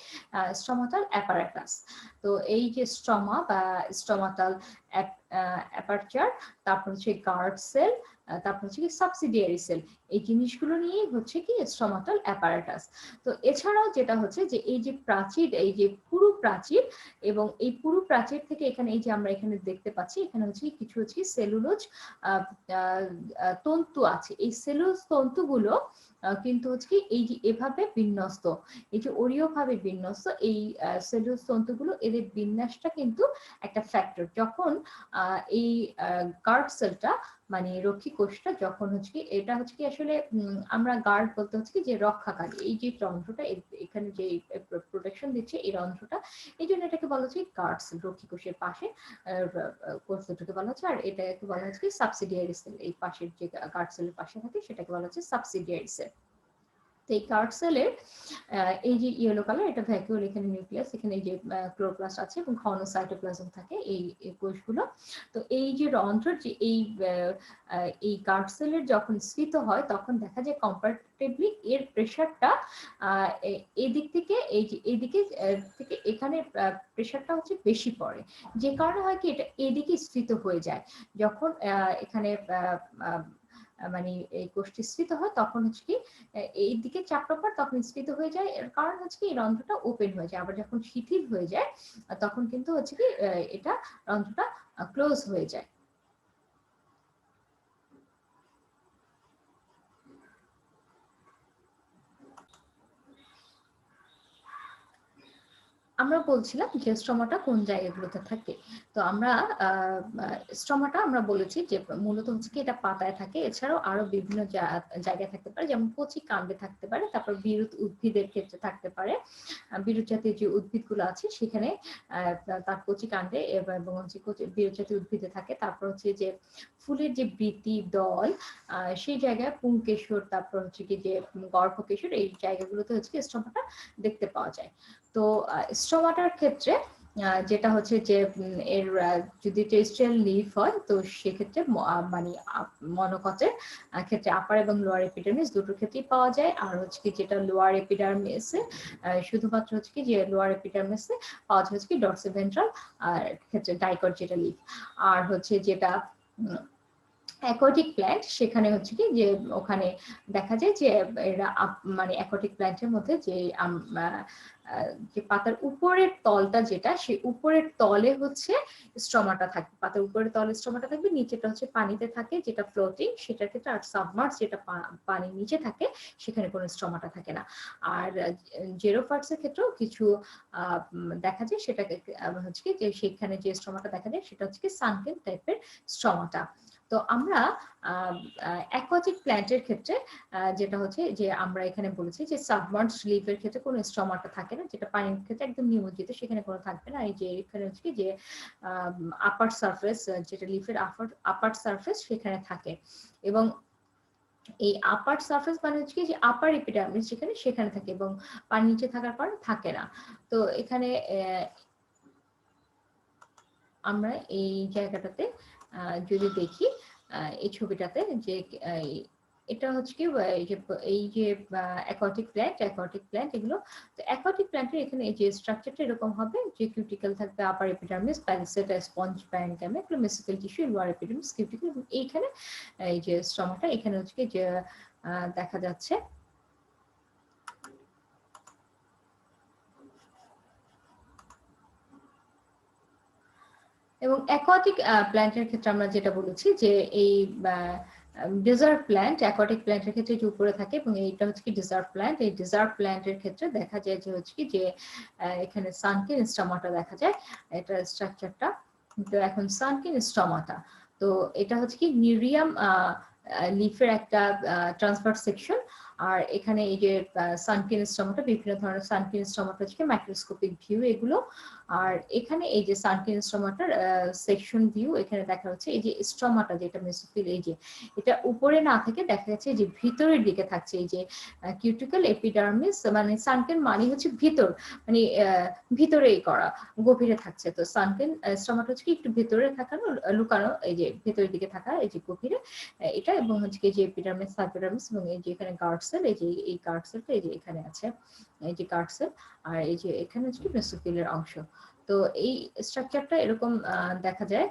S1: স্ট্রমাটাল অ্যাপারেটাস। তো এই যে স্ট্রমা বা স্ট্রমাটাল অ্যাপারচার, তারপর হচ্ছে গার্ড সেল, তারপর হচ্ছে কি সাবসিডিয়ারি সেল, এই জিনিসগুলো নিয়েই হচ্ছে কি স্ট্রমাটাল অ্যাপারেটাস। তো এছাড়াও যেটা হচ্ছে যে এই যে প্রাচীর, এই যে পুরু প্রাচীর, এবং এই পুরু প্রাচীর থেকে এখানে এই যে আমরা এখানে দেখতে পাচ্ছি, এখানে হচ্ছে কিছু হচ্ছে সেলুলোজ তন্তু আছে। এই সেলুলোজ তন্তুগুলো কিন্তু হচ্ছে কি এই যে এভাবে বিন্যস্ত, এই যে অরীয় ভাবে বিন্যস্ত এই সেলুলোজ তন্তুগুলো, এদের বিন্যাসটা কিন্তু একটা ফ্যাক্টর। যখন এই গার্ড সেলটা মানে রক্ষী কোষটা যখন হচ্ছে কি এটা হচ্ছে কি আসলে আমরা গার্ড বলতে হচ্ছে কি যে রক্ষাকারী, এই যে রন্ধ্রটা এখানে যে প্রোটেকশন দিচ্ছে এই রন্ধ্রটা, এই জন্য এটাকে বলা হচ্ছে গার্ড সেল, রক্ষী কোষের পাশে কোষ দুটোকে বলা হচ্ছে। আর এটাকে বলা হচ্ছে কি সাবসিডিয়ারি সেল, এই পাশের যে গার্ড সেলের পাশে থাকে সেটাকে বলা হচ্ছে সাবসিডিয়ারি সেল। তো এই গার্ড সেলের এই যে ইয়েলো কালার, এটা ভ্যাকুয়াল, এখানে নিউক্লিয়াস, এখানে এই যে ক্লোরোপ্লাস্ট আছে এবং ঘন সাইটোপ্লাজম থাকে এই কোষগুলো। তো এই যে রন্ধ্র যে এই গার্ড সেলের যখন স্ফীত হয়, তখন দেখা যায় কম্পারেটিভলি এর প্রেশারটা এদিক থেকে এই যে এদিকে থেকে এখানে প্রেশারটা হচ্ছে বেশি পড়ে, যে কারণে হয় কি এটা এদিকে স্ফীত হয়ে যায়। যখন এখানে মানে এই কোষটি স্ফীত হয়, তখন হচ্ছে কি এই দিকে চাপটা পর তখন স্ফীত হয়ে যায়, এর কারণ হচ্ছে কি এই রন্ধ্রটা ওপেন হয়ে যায়। আবার যখন শিথিল হয়ে যায় তখন কিন্তু হচ্ছে কি এটা রন্ধ্রটা ক্লোজ হয়ে যায়। আমরা বলছিলাম যে স্ট্রমাটা কোন জায়গাগুলোতে থাকে। তো আমরা স্ট্রমাটা আমরা বলেছি যে মূলত হচ্ছে কি এটা পাতায় থাকে, এছাড়াও আরো বিভিন্ন জায়গায় থাকতে পারে, যেমন কচি কাণ্ডে থাকতে পারে, তারপর বিরুৎ উদ্ভিদের ক্ষেত্রে থাকতে পারে। বিরুৎ জাতীয় যে উদ্ভিদগুলো আছে সেখানে তার কচি কাণ্ডে এবং হচ্ছে বিরুৎ জাতীয় উদ্ভিদে থাকে। তারপর হচ্ছে যে ফুলের যে বৃতি দল সেই জায়গায় পুংকেশর, তারপর হচ্ছে কি যে গর্ভকেশর, এই জায়গাগুলোতে হচ্ছে কি স্ট্রমাটা দেখতে পাওয়া যায়। তো স্ট্রমাটার ক্ষেত্রে যেটা হচ্ছে যে এর যদি টেরেস্ট্রিয়াল লিফ হয় তো সেক্ষেত্রে মানে মনোকটের ক্ষেত্রে আপার এবং লোয়ার এপিডার্মিস দুটোর ক্ষেত্রেই পাওয়া যায়। আর হচ্ছে কি যেটা লোয়ার এপিডার্মিসে শুধুমাত্র হচ্ছে কি যে লোয়ার এপিডার্মিসে পাওয়া যায় হচ্ছে কি ডরসিভেন্ট্রাল আর ক্ষেত্রে ডাইকট যেটা লিফ। আর হচ্ছে যেটা অ্যাকোয়াটিক প্ল্যান্ট সেখানে হচ্ছে কি যে ওখানে দেখা যায় যে এরা মানে অ্যাকোয়াটিক প্ল্যান্টের মধ্যে যে যে পাতার উপরের তলটা যেটা সেই উপরের তলে হচ্ছে স্ট্রমাটা থাকবে, পাতার উপরের তলে স্ট্রমাটা থাকবে, নিচেটা হচ্ছে পানিতে থাকে যেটা ফ্লোটিং সেটার ক্ষেত্রে, আর সাবমার্স যেটা পানির নিচে থাকে সেখানে কোনো স্ট্রমাটা থাকে না। আর জেরোফাইটসের ক্ষেত্রেও কিছু দেখা যায়, সেটাকে হচ্ছে কি যে সেখানে যে স্ট্রমাটা দেখা যায় সেটা হচ্ছে কি সানকেন টাইপের স্ট্রমাটা। তো আমরা অ্যাকোয়াটিক প্ল্যান্টের ক্ষেত্রে যেটা হচ্ছে যে আমরা এখানে বলেছি যে সাবমার্জ লিফের ক্ষেত্রে কোনো স্ট্রমাটা থাকে না, যেটা পানির ক্ষেত্রে একদম নিমজ্জিত সেখানে কোনো থাকবে না। এই যে এখানে হচ্ছে কি যে আপার সারফেস যেটা লিফের আপার সারফেস সেখানে থাকে, এবং এই আপার সারফেস মানে হচ্ছে কি যে আপার এপিডার্মিস যেখানে সেখানে থাকে, এবং পানির নিচে থাকার পর থাকে না। তো এখানে আমরা এই জায়গাটাতে যদি দেখি এই ছবিটাতে যে এটা হচ্ছে কি এই যে অ্যাকোয়াটিক প্ল্যান্ট এগুলো। তো অ্যাকোয়াটিক প্ল্যান্টের এখানে এই যে স্ট্রাকচারটা এরকম হবে যে কিউটিকল থাকবে, upper epidermis, palisade, sponge parenchyma, mesophyll tissue, lower epidermis, cuticle, এবং এইখানে এই যে স্ট্রমাটা এখানে হচ্ছে কি যে দেখা যাচ্ছে। এবং অ্যাকোয়াটিক প্ল্যান্টের ক্ষেত্রে আমরা যেটা বলেছি যে এই ডেজার্ট প্ল্যান্ট, অ্যাকোয়াটিক প্ল্যান্টের ক্ষেত্রে যে উপরে থাকে, এবং এইটা হচ্ছে কি ডেজার্ট প্ল্যান্ট। এই ডেজার্ট প্ল্যান্টের ক্ষেত্রে দেখা যায় যে হচ্ছে কি যে এখানে সানকেন স্টমাটা দেখা যায়, এটা স্ট্রাকচারটা। তো এখন সানকেন স্টমাটা, তো এটা হচ্ছে কি নিউরিয়াম লিফের একটা ট্রান্সভার্স সেকশন। আর এখানে এই যে সানকেন স্টমাটা, বিভিন্ন ধরনের সানকেন স্টমাটা হচ্ছে মাইক্রোস্কোপিক ভিউ এগুলো। আর এখানে এই যে সানকেন স্টমাটার সেকশন ভিউ এখানে দেখা হচ্ছে, এই যে স্টমাটা যেটা মেসোফিল, এই যে এটা উপরে না থেকে দেখা যাচ্ছে যে ভিতরের দিকে থাকছে, এই যে কিউটিকল এপিডার্মিস, মানে সানকেন মানে হচ্ছে ভিতর, মানে ভিতরেই করা, গভীরে থাকছে। তো সানকেন স্টমাটা হচ্ছে কি একটু ভিতরে থাকানো, লুকানো, এই যে ভেতরের দিকে থাকা, এই যে গভীরে এটা, এবং হচ্ছে কি যে এপিডার্মিস, সাইপোডার্মিস, এবং এই যে এখানে গার্ড সেল, এই যে এই গার্ড সেলটা এই যে এখানে আছে, এই যে গার্ড সেল, আর এই যে এখানে হচ্ছে কি মেসোফিলের অংশ। তো এই স্ট্রাকচারটা এরকম দেখা যায়।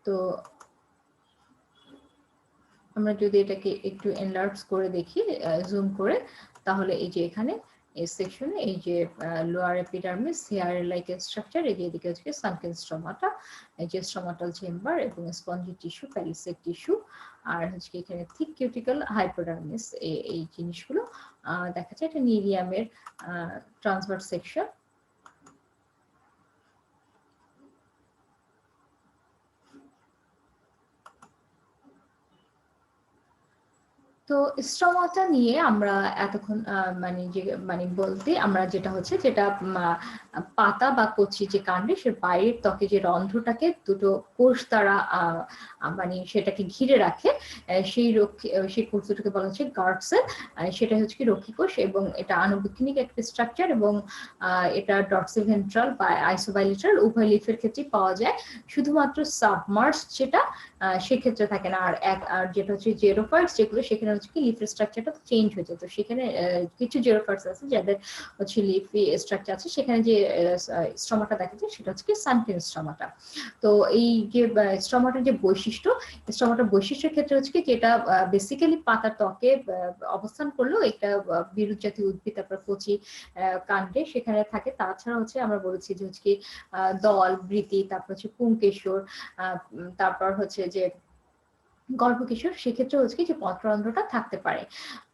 S1: তো আমরা যদি এটাকে একটু এনলার্জ করে দেখি, জুম করে, তাহলে এই যে এখানে এই সেকশনে এই যে lower epidermis, hair like structure, এই যে এদিকে হচ্ছে সানকেন স্ট্রমাটা, এই যে স্ট্রমাটাল চেম্বার এবং স্পঞ্জি টিস্যু, প্যালিসেড টিস্যু, আর হচ্ছে এখানে থিক কিউটিকল হাইপোডার্মিস, এই জিনিসগুলো দেখা যায়। এটা নিউরিয়ামের ট্রান্সভার্স সেকশন। তো স্ট্রমাটা নিয়ে আমরা এতক্ষণ মানে বলতে আমরা যেটা হচ্ছে যেটা পাতা বা কচি যে কাণ্ডে সে বাইরের ত্বকে যে রন্ধ্রটাকে দুটো কোষ দ্বারা মানে সেটাকে ঘিরে রাখে, সেই কোষ দুটোকে বলা হচ্ছে গার্ড সেল। সেটা হচ্ছে কি রক্ষী কোষ, এবং এটা আনুবীক্ষণিক একটা স্ট্রাকচার, এবং এটা ডরসিভেন্ট্রাল বা আইসোবাইলেটারাল উভয় লিফের ক্ষেত্রে পাওয়া যায়। শুধুমাত্র সাবমার্স যেটা সেক্ষেত্রে থাকে না। আর যেটা হচ্ছে জেরোফাইটস যেগুলো, সেখানে হচ্ছে কি লিফ স্ট্রাকচারটা চেঞ্জ হয়ে যায়। তো সেখানে কিছু জেরোফাইটস আছে যাদের হচ্ছে লিফি স্ট্রাকচার আছে, সেখানে যে স্ট্রমাটা দেখা যায় সেটা হচ্ছে কি সানকেন স্ট্রমাটা। তো এই যে স্ট্রমাটার যে বৈশিষ্ট্য, স্ট্রমাটার বৈশিষ্ট্যের ক্ষেত্রে হচ্ছে কি যেটা বেসিক্যালি পাতার ত্বকে অবস্থান করলেও একটা বিরুৎ জাতীয় উদ্ভিদ, তারপর কচি কাণ্ডে সেখানে থাকে। তাছাড়া হচ্ছে আমরা বলেছি যে হচ্ছে কি দল, বৃতি, তারপর হচ্ছে পুংকেশর, তারপর হচ্ছে যে গর্ভকিশোর সেক্ষেত্রে হচ্ছে কি যে পত্ররন্ধ্রটা থাকতে পারে।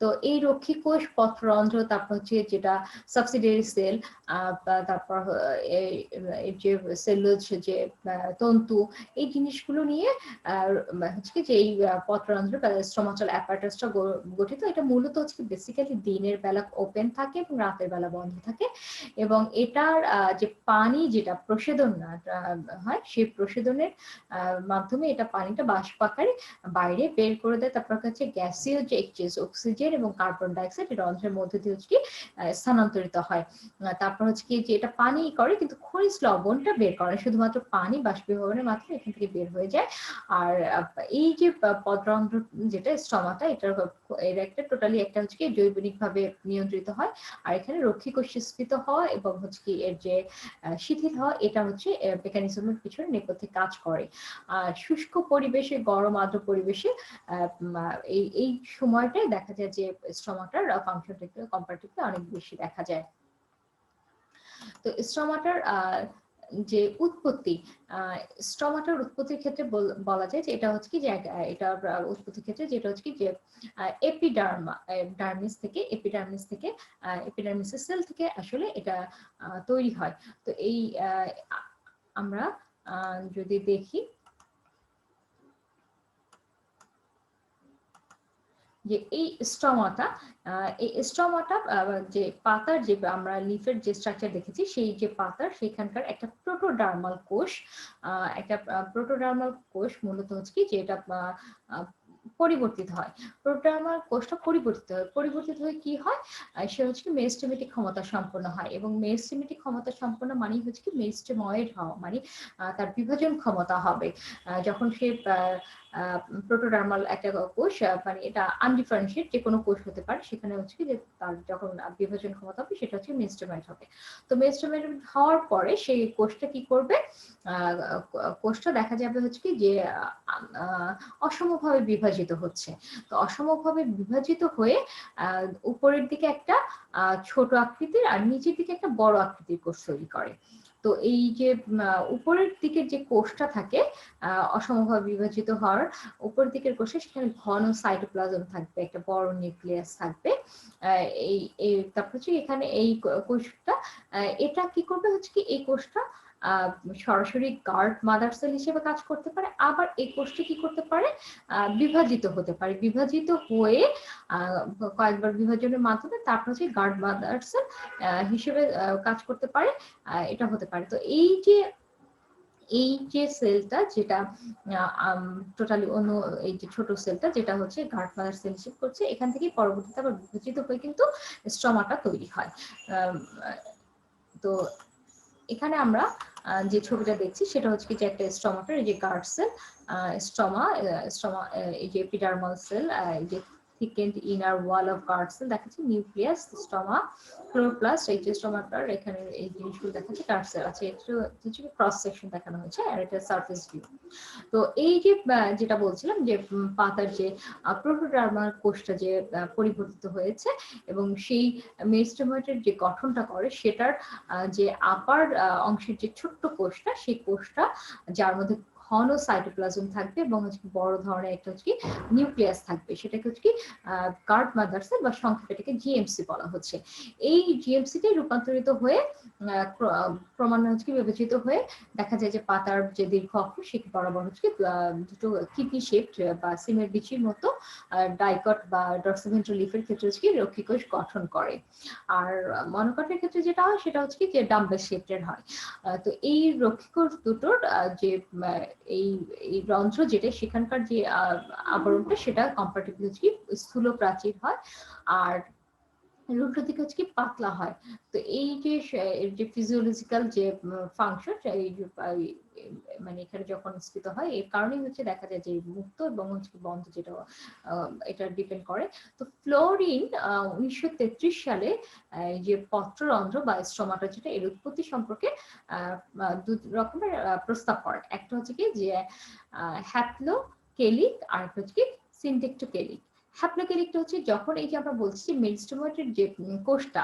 S1: তো এই রক্ষী কোষ, পত্ররন্ধ্র, তারপর হচ্ছে যেটা সাবসিডিয়ারি সেল, তারপর এই যে সেলুলোজ যে তন্তু, এই জিনিসগুলো নিয়ে হচ্ছে কি যে এই পত্ররন্ধ্র বা স্ট্রোমাটাল অ্যাপারেটাসটা গঠিত। এটা মূলত হচ্ছে কি বেসিক্যালি দিনের বেলা ওপেন থাকে এবং রাতের বেলা বন্ধ থাকে, এবং এটার যে পানি যেটা প্রসেদন হয়, সেই প্রসেদনের মাধ্যমে এটা পানিটা বাষ্প আকারে বাইরে বের করে দেয়। তারপর হচ্ছে গ্যাসীয় যে এক্সচেঞ্জ, অক্সিজেন এবং কার্বন ডাইঅক্সাইড এটা রন্ধ্রের মধ্যে দিয়ে হচ্ছে কি স্থানান্তরিত হয়। তারপর হচ্ছে কি যে এটা পানি করে কিন্তু খনিজ লবণটা বের করে, শুধুমাত্র পানি বাষ্পীভবনের মাধ্যমে এখান থেকে বের হয়ে যায়। আর এই যে পত্ররন্ধ্র যেটা স্টমাটা, এর একটা টোটালি একটা হচ্ছে কি জৈবনিক ভাবে নিয়ন্ত্রিত হয়। আর এখানে রক্ষী কোষ স্ফীত হওয়া এবং হচ্ছে কি এর যে শিথিল হওয়া, এটা হচ্ছে মেকানিজমের পিছনে নেপথ্যে কাজ করে। আর শুষ্ক পরিবেশে, গরম আর্দ্র পরিবেশে এই সময়টায় দেখা যায় যে স্ট্রোমাটার ফাংশনটা একটু কম্পারেটিভলি অনেক বেশি দেখা যায়। তো স্ট্রোমাটার যে উৎপত্তি, স্ট্রোমাটার উৎপত্তির ক্ষেত্রে বলা যায় যে এটা হচ্ছে কি যে এটা উৎপত্তির ক্ষেত্রে যেটা হচ্ছে কি যে এপিডার্মিস থেকে এপিডার্মিসের সেল থেকে আসলে এটা তৈরি হয়। তো এই আমরা যদি দেখি যে এই স্টমাটা, যে পাতার যে আমরা লিফের যে স্ট্রাকচার দেখেছি, সেই যে পাতার সেখানকার একটা প্রোটোডার্মাল কোষ, একটা প্রোটোডার্মাল কোষ মূলত হচ্ছে কি যে এটা পরিবর্তিত হয়। প্রোটোডার্মাল কোষটা পরিবর্তিত হয়ে কি হয়, সে হচ্ছে কি মেরিস্টেমেটিক ক্ষমতা সম্পন্ন হয়। এবং মেরিস্টেমেটিক ক্ষমতা সম্পন্ন মানেই হচ্ছে কি মেরিস্টেময়েড হওয়া, মানে তার বিভাজন ক্ষমতা হবে। যখন সে প্রোটোডার্মাল একটা কোষ, মানে এটা আনডিফারেন্সিয়েট যে কোনো কোষ হতে পারে, সেখানে হচ্ছে কি যে তার যখন বিভাজন ক্ষমতা হবে সেটা হচ্ছে মেরিস্টেময়েড হবে। তো মেরিস্টেময়েড হওয়ার পরে সেই কোষটা কি করবে, কোষটা দেখা যাবে হচ্ছে কি যে অসমভাবে বিভাজিত হচ্ছে। তো অসমভাবে বিভাজিত হয়ে উপরের দিকে একটা ছোট আকৃতির আর নিচের দিকে একটা বড় আকৃতির কোষ তৈরি করে। তো এই যে উপরের দিকের যে কোষটা থাকে অসমভাবে বিভাজিত হওয়ার, উপরের দিকের কোষে সেখানে ঘন সাইটোপ্লাজম থাকবে, একটা বড় নিউক্লিয়াস থাকবে। তারপর হচ্ছে এখানে এই কোষটা, এটা কি করবে হচ্ছে কি এই কোষটা সরাসরি গার্ড মাদার সেল হিসেবে কাজ করতে পারে। আবার এই কোষটি কি করতে পারে, বিভাজিত হতে পারে, বিভাজিত হয়ে কয়েকবার বিভাজনের মাধ্যমে তারপর হচ্ছে গার্ড মাদার সেল হিসেবে কাজ করতে পারে, এটা হতে পারে। তো এই যে সেলটা যেটা টোটালি অন্য, এই যে ছোট সেলটা যেটা হচ্ছে গার্ড মাদার সেল হিসেবে করছে, এখান থেকে পরবর্তীতে আবার বিভাজিত হয়ে কিন্তু স্ট্রমাটা তৈরি হয়। তো এখানে আমরা যে ছবিটা দেখছি সেটা হচ্ছে কি যে একটা স্ট্রমাটার, এই যে গার্ড সেল, স্ট্রমা এই যে এপিডার্মাল সেল, এই যে thickened inner wall of guard cell দেখাচ্ছে, নিউক্লিয়াস, স্ট্রমা, ক্লোরোপ্লাস্ট, এই যে স্ট্রমাটার এখানে এই জিনিসগুলো দেখাচ্ছে, গার্ড সেল আছে, একটু কিছু ক্রস সেকশন দেখানো হয়েছে, আর এটা সারফেস ভিউ। তো এই যে যেটা বলছিলাম যে পাতার যে প্রোটোডার্মাল কোষটা যে পরিবর্তিত হয়েছে এবং সেই মেরিস্টেময়েডের যে গঠনটা করে, সেটার যে আপার অংশের যে ছোট্ট কোষটা, সেই কোষটা যার মধ্যে ঘন সাইটোপ্লাজম থাকবে এবং হচ্ছে বড় ধরনের একটা হচ্ছে নিউক্লিয়াস থাকবে, সেটাকে হচ্ছে কি গার্ড মাদার সেল বা সংক্ষেপে এটাকে জিএমসি বলা হচ্ছে। এই জিএমসিটাই রূপান্তরিত হয়ে ক্রমান্বয়ে হচ্ছে বিভাজিত হয়ে দেখা যায় যে পাতার যে দীর্ঘ অক্ষ সে বরাবর হচ্ছে দুটো কিডনি শেপড বা সিমের বিচির মতো ডাইকট বা ডরসোভেন্ট্রাল লিফের ক্ষেত্রে হচ্ছে রক্ষী কোষ গঠন করে। আর মনোকটের ক্ষেত্রে যেটা হয় সেটা হচ্ছে কি যে ডাম্বেল শেপের হয়। তো এই রক্ষী কোষ দুটোর যে এই রন্ধ্র যেটা, সেখানকার যে আবরণটা সেটা কম্পারেটিভলি হচ্ছে স্থূল প্রাচীর হয়, আর রুটটা দিকে হচ্ছে কি পাতলা হয়। তো এই যে ফিজিওলজিক্যাল যে ফাংশন, মানে এখানে যখন স্ফীত হয় এর কারণেই হচ্ছে দেখা যায় যে মুক্ত এবং হচ্ছে বন্ধ যেটা এটা ডিপেন্ড করে। তো ফ্লোরিন 1933 সালে যে পত্ররন্ধ্র বা স্ট্রোমাটা যেটা, এর উৎপত্তি সম্পর্কে দু রকমের প্রস্তাব করেন। একটা হচ্ছে কি যে হ্যাপ্লোকেলিক, আর একটা হচ্ছে কি সিনটেকটোকেলিক। হ্যাপ্লোকেলিকটা হচ্ছে যখন এই যে আমরা বলছি যে মেরিস্টেমেটের যে কোষটা,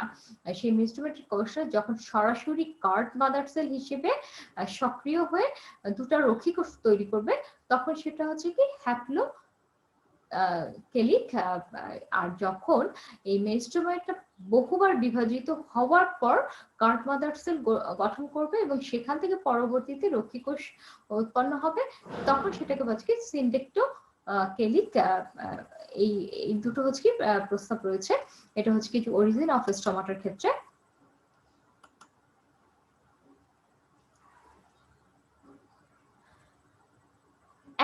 S1: সেই মেরিস্টেমেটের কোষটা যখন সরাসরি গার্ড মাদার সেল হিসেবে সক্রিয় হয়ে দুটা রক্ষী কোষ তৈরি করবে, তখন সেটা হচ্ছে কি হ্যাপ্লো কেলিক। আর যখন এই মেরিস্টেমটা বহুবার বিভাজিত হওয়ার পর গার্ড মাদার সেল গঠন করবে এবং সেখান থেকে পরবর্তীতে রক্ষী কোষ উৎপন্ন হবে, তখন সেটাকে বলছে কি সিনডেক্টো কেলিক। এই দুটো হচ্ছে কি প্রস্তাব রয়েছে। এটা হচ্ছে কি অরিজিন অফ স্টোমাটার ক্ষেত্রে।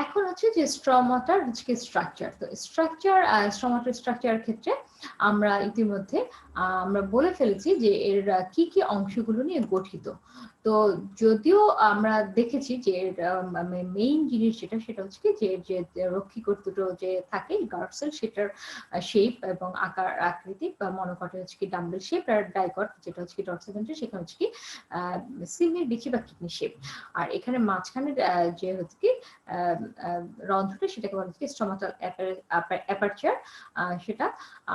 S1: এখন হচ্ছে যে স্ট্রমাটার হচ্ছে কি স্ট্রাকচার। তো স্ট্রমাটার স্ট্রাকচার ক্ষেত্রে আমরা ইতিমধ্যে আমরা বলে ফেলেছি যে এর কি কি অংশগুলো নিয়ে গঠিত। তো যদিও আমরা দেখেছি যে মেইন জিনিস যেটা সেটা হচ্ছে কি যে রক্ষীকোষ দুটো যে থাকে গার্ড সেল, সেটার শেপ এবং আকার আকৃতি বা মনোকটে হচ্ছে কি ডাম্বেল শেপ, আর ডাইকট যেটা হচ্ছে কি ডটসেভেন্টে সেখানে হচ্ছে কি সিলনির বিচি বা কিডনি শেপ। আর এখানে মাঝখানে যে হচ্ছে কি রন্ধ্রটা সেটাকে বলা হচ্ছে স্টোমাটাল অ্যাপারচার সেটা।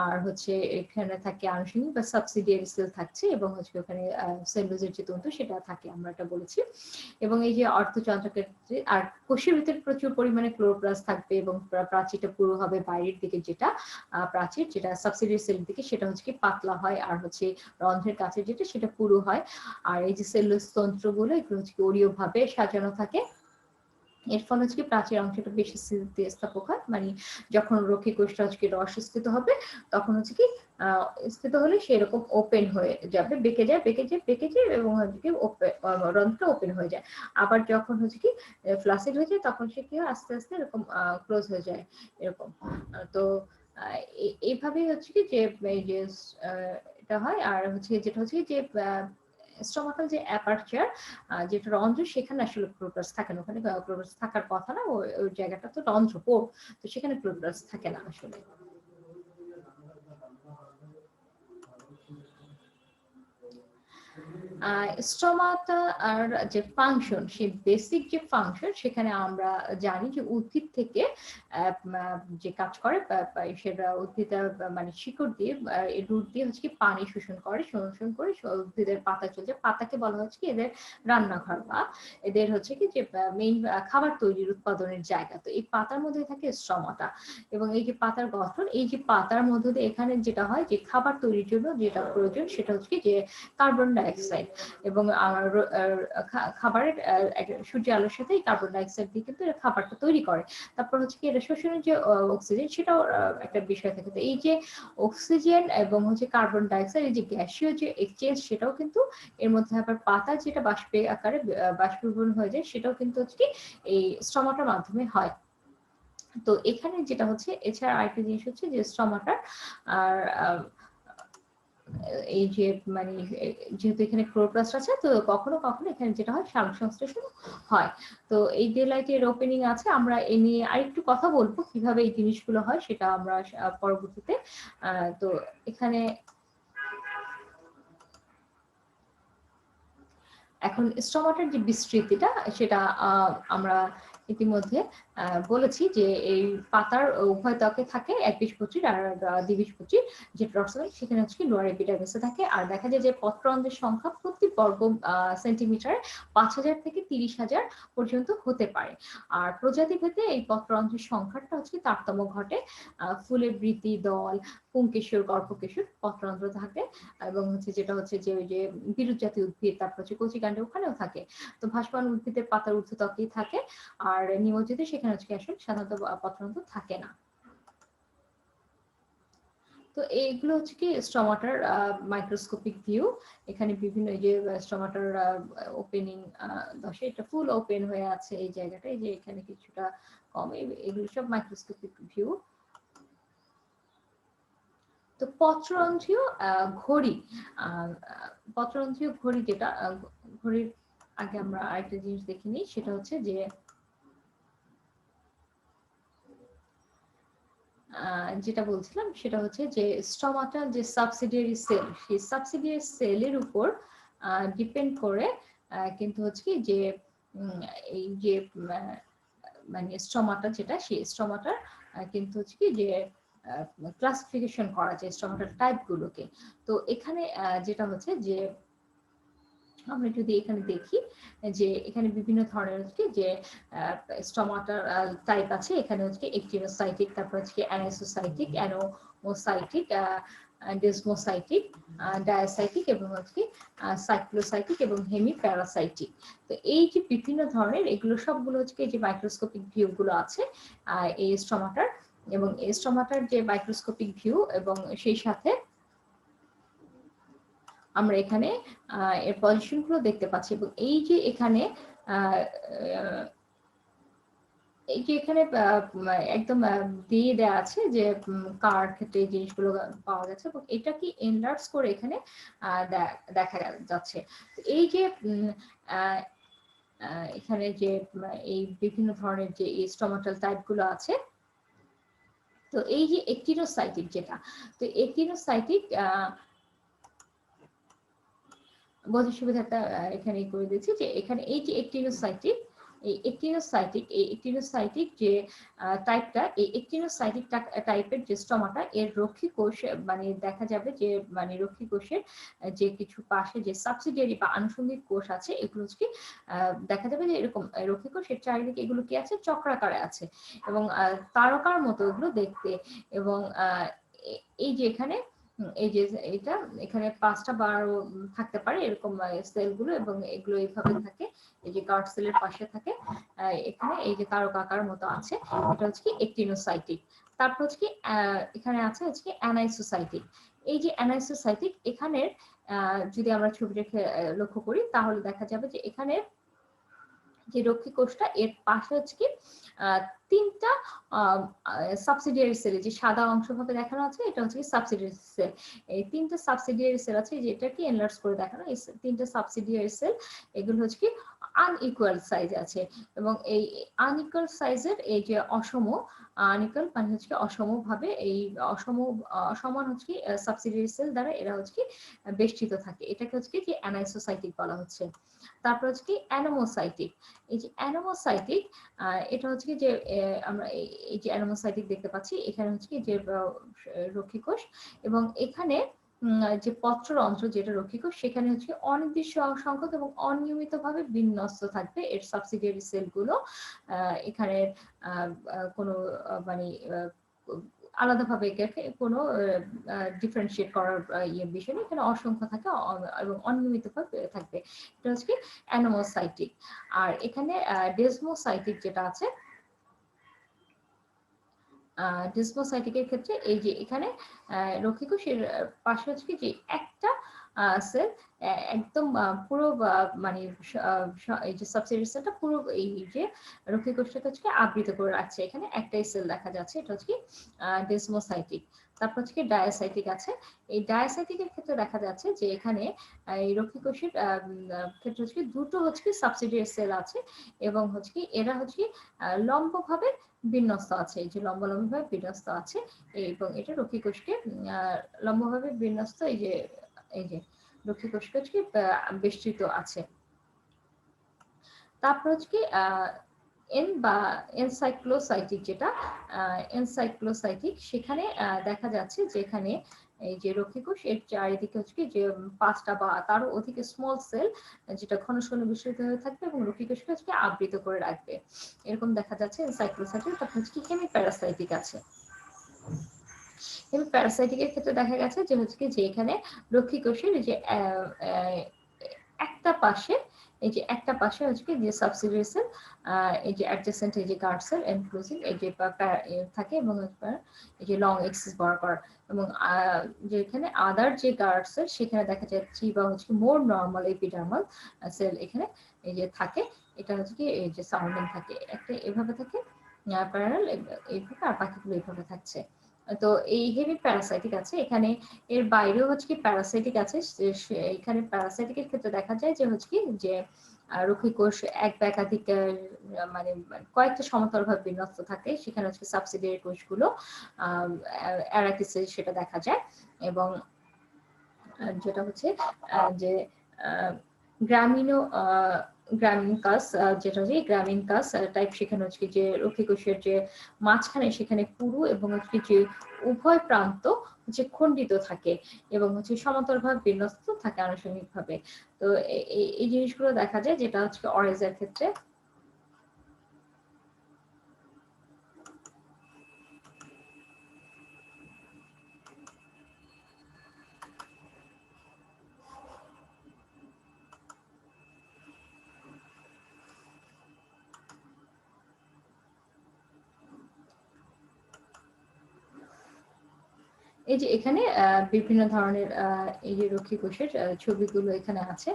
S1: আর হচ্ছে এখানে থাকে আনুষঙ্গিক বা সাবসিডিয়ারি সেল থাকছে এবং হচ্ছে ওখানে সেলুলোজের যে তন্তু সেটা থাকে, আমরা এটা বলেছি। এবং এই যে অর্ধচন্দ্রকের আর কোষের ভিতরে প্রচুর পরিমাণে ক্লোরোপ্লাস্ট থাকবে এবং প্রাচীরটা পুরো হবে বাইরের দিকে, যেটা প্রাচীর যেটা সাবসিডিয়ারি সেলের দিকে সেটা হচ্ছে কি পাতলা হয়, আর হচ্ছে রন্ধ্রের কাছে যেটা সেটা পুরো হয়। আর এই যে সেলুলোজ তন্ত্রগুলো এগুলো হচ্ছে অরীয় ভাবে সাজানো থাকে। এর ফলে হচ্ছে প্রাচীর অংশটা বেশি স্থিতিস্থাপক হয়, মানে যখন রক্ষী কোষটা হচ্ছে রসস্থিত হবে তখন হচ্ছে কি স্থিত হলে সেরকম ওপেন হয়ে যাবে, বেঁকে যায় এবং হচ্ছে কি রন্ধ্রটা ওপেন হয়ে যায়। আবার যখন হচ্ছে কি ফ্লাসিড হয়ে যায় তখন সে কি হয় আস্তে আস্তে এরকম ক্লোজ হয়ে যায় এরকম। তো এইভাবেই হচ্ছে কি যে এই যে এটা হয়। আর হচ্ছে যেটা হচ্ছে যে স্টোমাটাল যে অ্যাপারচার যেটা রন্ধ্র, সেখানে আসলে ক্লোরোপ্লাস্ট থাকে না। ওখানে ক্লোরোপ্লাস্ট থাকার কথা না, ওই জায়গাটা তো রন্ধ্র পোর, তো সেখানে ক্লোরোপ্লাস্ট থাকে না আসলে। স্টোমাটা আর যে ফাংশন, সেই বেসিক যে ফাংশন, সেখানে আমরা জানি যে উদ্ভিদ থেকে যে কাজ করে সেটা উদ্ভিদ মানে শিকড় দিয়ে রুট দিয়ে হচ্ছে কি পানি শোষণ করে উদ্ভিদের পাতা চলছে, পাতাকে বলা হচ্ছে কি এদের রান্নাঘর বা এদের হচ্ছে কি যে মেইন খাবার তৈরির উৎপাদনের জায়গা। তো এই পাতার মধ্যে থাকে স্ট্রমাটা। এবং এই যে পাতার গঠন, এই যে পাতার মধ্যে দিয়ে এখানে যেটা হয় যে খাবার তৈরির জন্য যেটা প্রয়োজন সেটা হচ্ছে কি যে কার্বন ডাইঅক্সাইড, এবং খাবারের সূর্য আলোর সাথে কার্বন ডাইঅক্সাইড দিয়ে কিন্তু খাবারটা তৈরি করে। তারপর হচ্ছে কি এটা শোষণের যে অক্সিজেন, সেটাও একটা বিষয় থাকে। তো এই যে অক্সিজেন এবং হচ্ছে কার্বন ডাইঅক্সাইড, এই যে গ্যাসীয় যে এক্সচেঞ্জ, সেটাও কিন্তু এর মধ্যে আবার পাতা যেটা বাষ্পে আকারে বাষ্পীভবন হয়ে যায়, সেটাও কিন্তু হচ্ছে কি এই স্ট্রমাটার মাধ্যমে হয়। তো এখানে যেটা হচ্ছে এছাড়া আরেকটা জিনিস হচ্ছে যে স্ট্রমাটার আর এই যে মানে যেহেতু এখানে ক্লোরোপ্লাস্ট আছে, তো কখনো কখনো এখানে যেটা হয় সালোক সংশ্লেষণ হয়। তো এই ডেলাইটের ওপেনিং আছে, আমরা এই নিয়ে আরেকটু কথা বলবো কিভাবে এই জিনিসগুলো হয়, সেটা আমরা পরবর্তীতে। তো এখানে এখন স্টোমাটার যে বিস্তৃতিটা সেটা আমরা ইতিমধ্যে বলেছি যে এই পাতার উভয় ত্বকে থাকে একবীজপত্রী আর দ্বিবীজপত্রী যে ট্রক্সল, সেখানে হচ্ছে লোয়ার এপিডার্মিসে থাকে। আর দেখা যায় যে পত্ররন্ধ্রের সংখ্যা প্রতি বর্গ সেন্টিমিটারে 5,000 থেকে 30,000 পর্যন্ত হতে পারে। আর প্রজাতি ভেদে এই পত্ররন্ধ্রের সংখ্যাটা হচ্ছে তারতম্য ঘটে। ফুলের বৃতি দল, পুংকেশর, গর্ভকেশর পত্ররন্ধ্র থাকে, এবং হচ্ছে যেটা হচ্ছে যে ওই যে বিরুৎ জাতীয় উদ্ভিদ, তারপর হচ্ছে কচিকাণ্ডে ওখানেও থাকে। তো ভাসমান উদ্ভিদের পাতার ঊর্ধ্বত্বকেই থাকে, আর নিমজ্জিতে সেখানে হচ্ছে আসলে সাধারণত পত্ররন্ধ্র থাকে না। তো এইগুলো হচ্ছে কি স্ট্রমাটার মাইক্রোস্কোপিক ভিউ। এখানে বিভিন্ন এই যে স্ট্রমাটার ওপেনিং দশে এটা ফুল ওপেন হয়ে আছে এই জায়গাটা, এই যে এখানে কিছুটা কম, এগুলো সব মাইক্রোস্কোপিক ভিউ। তো পত্ররন্ধ্রীয় ঘড়ি, পত্ররন্ধ্রীয় ঘড়ি যেটা ঘড়ির আগে আমরা আরেকটা জিনিস দেখে নিই, সেটা হচ্ছে যে যেটা বলছিলাম সেটা হচ্ছে যে স্টমাটা যে সাবসিডিয়ারি সেল, সেই সাবসিডিয়ারি সেলের উপর ডিপেন্ড করে কিন্তু হচ্ছে কি যে এই যে মানে স্টমাটা যেটা, সেই স্টমাটার কিন্তু হচ্ছে কি যে ক্লাসিফিকেশন করা যায় স্টমাটার টাইপ গুলোকে। তো এখানে যেটা হচ্ছে যে আমরা যদি এখানে দেখি যে এখানে বিভিন্ন ধরনের হচ্ছে যে স্টোমাটার টাইপ আছে, এখানে হচ্ছে একটিনোসাইটিক, তারপর হচ্ছে অ্যানাইসোসাইটিক, অ্যানোমোসাইটিক, ডেসমোসাইটিক, ডায়াসাইটিক এবং হচ্ছে সাইক্লোসাইটিক এবং হেমিপ্যারাসাইটিক। তো এই যে বিভিন্ন ধরনের, এগুলো সবগুলো হচ্ছে যে মাইক্রোস্কোপিক ভিউ গুলো আছে এই স্টোমাটার, এবং এই স্টোমাটার যে মাইক্রোস্কোপিক ভিউ এবং সেই সাথে আমরা এখানে এর পজিশন গুলো দেখতে পাচ্ছি। এবং এই যে এখানে এই যে এখানে একদম দিয়ে দেওয়া আছে যে কার ক্ষেত্রে এই জিনিসগুলো পাওয়া গেছে, এবং এটা কি এনলার্জ করে এখানে দেখা যাচ্ছে। এই যে এখানে যে এই বিভিন্ন ধরনের যে স্টোমাটাল টাইপ গুলো আছে, তো এই যে একটিনোসাইটিক যেটা, তো একটিনোসাইটিক বোঝার সুবিধাটা এখানে করে দিচ্ছি যে এখানে এই যে একটিনোসাইটিক, এই একটিনোসাইটিক যে টাইপটা, এই একটিনোসাইটিক টাইপের যে স্টোমাটা, এর রক্ষী কোষ মানে দেখা যাবে যে মানে রক্ষী কোষের যে কিছু পাশে যে সাবসিডিয়ারি বা আনুষঙ্গিক কোষ আছে, এগুলো কি দেখা যাবে যে এরকম রক্ষী কোষের চারিদিকে এগুলো কি আছে, চক্রাকারে আছে এবং তারকার মতো এগুলো দেখতে। এবং এই যে এখানে এই যে এটা এখানে 5টা 12 থাকতে পারে এরকম সেলগুলো, এবং এগুলো এইভাবে থাকে, এই যে গার্ড সেলের পাশে থাকে, এখানে এই যে তারকাকার মতো আছে, এটা হচ্ছে কি একটিনোসাইটিক। তারপর হচ্ছে কি এখানে আছে হচ্ছে কি অ্যানাইসোসাইটিক। এই যে অ্যানাইসোসাইটিক, এখানে যদি আমরা ছবি রেখে লক্ষ্য করি তাহলে দেখা যাবে যে এখানে যে রক্ষী কোষটা, এর পাশে হচ্ছে কি 3টা সাবসিডিয়ারি সেল, যে সাদা অংশ ভাবে দেখানো আছে, এটা হচ্ছে সাবসিডিয়ারি সেল। এই 3টা সাবসিডিয়ারি সেল আছে, যেটা কি এনলার্জ করে দেখানো। এই 3টা সাবসিডিয়ারি সেল, এগুলো হচ্ছে কি আনইকুয়াল সাইজ আছে, এবং এই আনইকুয়াল সাইজের এই যে আনইকুয়াল মানে হচ্ছে অসম ভাবে, এই অসমান হচ্ছে সাবসিডিয়ারি সেল দ্বারা এরা হচ্ছে কি বেষ্টিত থাকে, এটাকে হচ্ছে কি অ্যানাইসোসাইটিক বলা হচ্ছে। তারপর হচ্ছে কি অ্যানোমোসাইটিক। এই যে অ্যানোমোসাইটিক, এটা হচ্ছে কি যে আমরা এই যে অ্যানোমোসাইটিক দেখতে পাচ্ছি, এখানে হচ্ছে কি যে রক্ষী কোষ, এবং এখানে যে পত্ররন্ধ্র যেটা রক্ষী কোষ, সেখানে হচ্ছে অনির্দিষ্ট সংখ্যক এবং অনিয়মিতভাবে বিন্যস্ত থাকবে এর সাবসিডিয়ারি সেলগুলো। এখানে কোনো মানে আলাদাভাবে এটাকে কোনো ডিফারেন্সিয়েট করার বিষয় নেই, এখানে অসংখ্য থাকে এবং অনিয়মিতভাবে থাকবে, এটা হচ্ছে কি অ্যানোমোসাইটিক। আর এখানে ডেসমোসাইটিক যেটা আছে, ডেসমোসাইটিকের ক্ষেত্রে এই যে এখানে রক্ষী কোষের পাশে হচ্ছে কি যে একটা সেল একদম পুরো মানে এই যে সাবসিডিয়ারি সেলটা পুরো এই যে রক্ষী কোষটাকে হচ্ছে আবৃত করে রাখছে, এখানে একটাই সেল দেখা যাচ্ছে, এটা হচ্ছে কি ডেসমোসাইটিক। তারপর হচ্ছে কি ডায়াসাইটিক আছে। এই ডায়াসাইটিকের ক্ষেত্রে দেখা যাচ্ছে যে এখানে এই রক্ষী কোষের ক্ষেত্রে হচ্ছে দুটো হচ্ছে কি সাবসিডিয়ারি সেল আছে, এবং হচ্ছে কি এরা হচ্ছে লম্বভাবে বিন্যস্ত আছে, এই যে লম্বালম্বিভাবে বিন্যস্ত আছে, এবং এটা রক্ষী কোষকে লম্বভাবে বিন্যস্ত, এই যে রক্ষী কোষকে হচ্ছে বেষ্টিত আছে। তারপর হচ্ছে কি এন বা এনসাইক্লোসাইটিক যেটা, এনসাইক্লোসাইটিক, সেখানে দেখা যাচ্ছে যে এখানে এই যে রক্ষী কোষ, এর চারিদিকে হচ্ছে কি যে 5টা বা তারও অধিক স্মল সেল, যেটা ঘন ঘন বিস্তৃত হয়ে থাকবে এবং রক্ষী কোষকে হচ্ছে আবৃত করে রাখবে, এরকম দেখা যাচ্ছে এনসাইক্লোসাইটিক। তারপর হচ্ছে কি হেমিপ্যারাসাইটিক আছে। প্যারাসাইটিকের ক্ষেত্রে দেখা গেছে যে হচ্ছে কি যে এখানে রক্ষী কোষের যে একটা পাশে, এই যে একটা পাশে হচ্ছে কি যে সাবসিডিয়ারি সেল, এই যে অ্যাডজেসেন্ট এই যে গার্ড সেল এনক্লোজিং এই যে থাকে, এবং এই যে লং এক্সিস বরাবর, এবং যেখানে আদার যে গার্ড সেল, সেখানে দেখা যাচ্ছে বা হচ্ছে মোর নরমাল এপিডার্মাল সেল এখানে এই যে থাকে, এটা হচ্ছে কি এই যে সারাউন্ডিং থাকে, একটা এভাবে থাকে প্যারালাল এইভাবে, আর বাকিগুলো এইভাবে থাকছে। তো এই হেমি প্যারাসাইটিক আছে এখানে, এর বাইরেও হচ্ছে কি প্যারাসাইটিক আছে। এখানে প্যারাসাইটিকের ক্ষেত্রে দেখা যায় যে হচ্ছে কি যে রক্ষী কোষ এক বা একাধিক মানে কয়েকটা সমতলভাবে বিন্যস্ত থাকে, সেখানে হচ্ছে সাবসিডিয়ারি কোষগুলো অ্যারাকিসে সেটা দেখা যায়। এবং যেটা হচ্ছে যে গ্রামীণ কাস, যেটা হচ্ছে গ্রামীণ কাস টাইপ, সেখানে হচ্ছে যে রক্ষী কোষের যে মাঝখানে সেখানে পুরু এবং হচ্ছে যে উভয় প্রান্ত হচ্ছে খণ্ডিত থাকে এবং হচ্ছে সমান্তরালভাবে বিন্যস্ত থাকে আনুষঙ্গিকভাবে। তো এই জিনিসগুলো দেখা যায় যেটা হচ্ছে অরেজের ক্ষেত্রে। এই যে এখানে বিভিন্ন ধরনের এই যে রক্ষী কোষের ছবিগুলো এখানে আছে।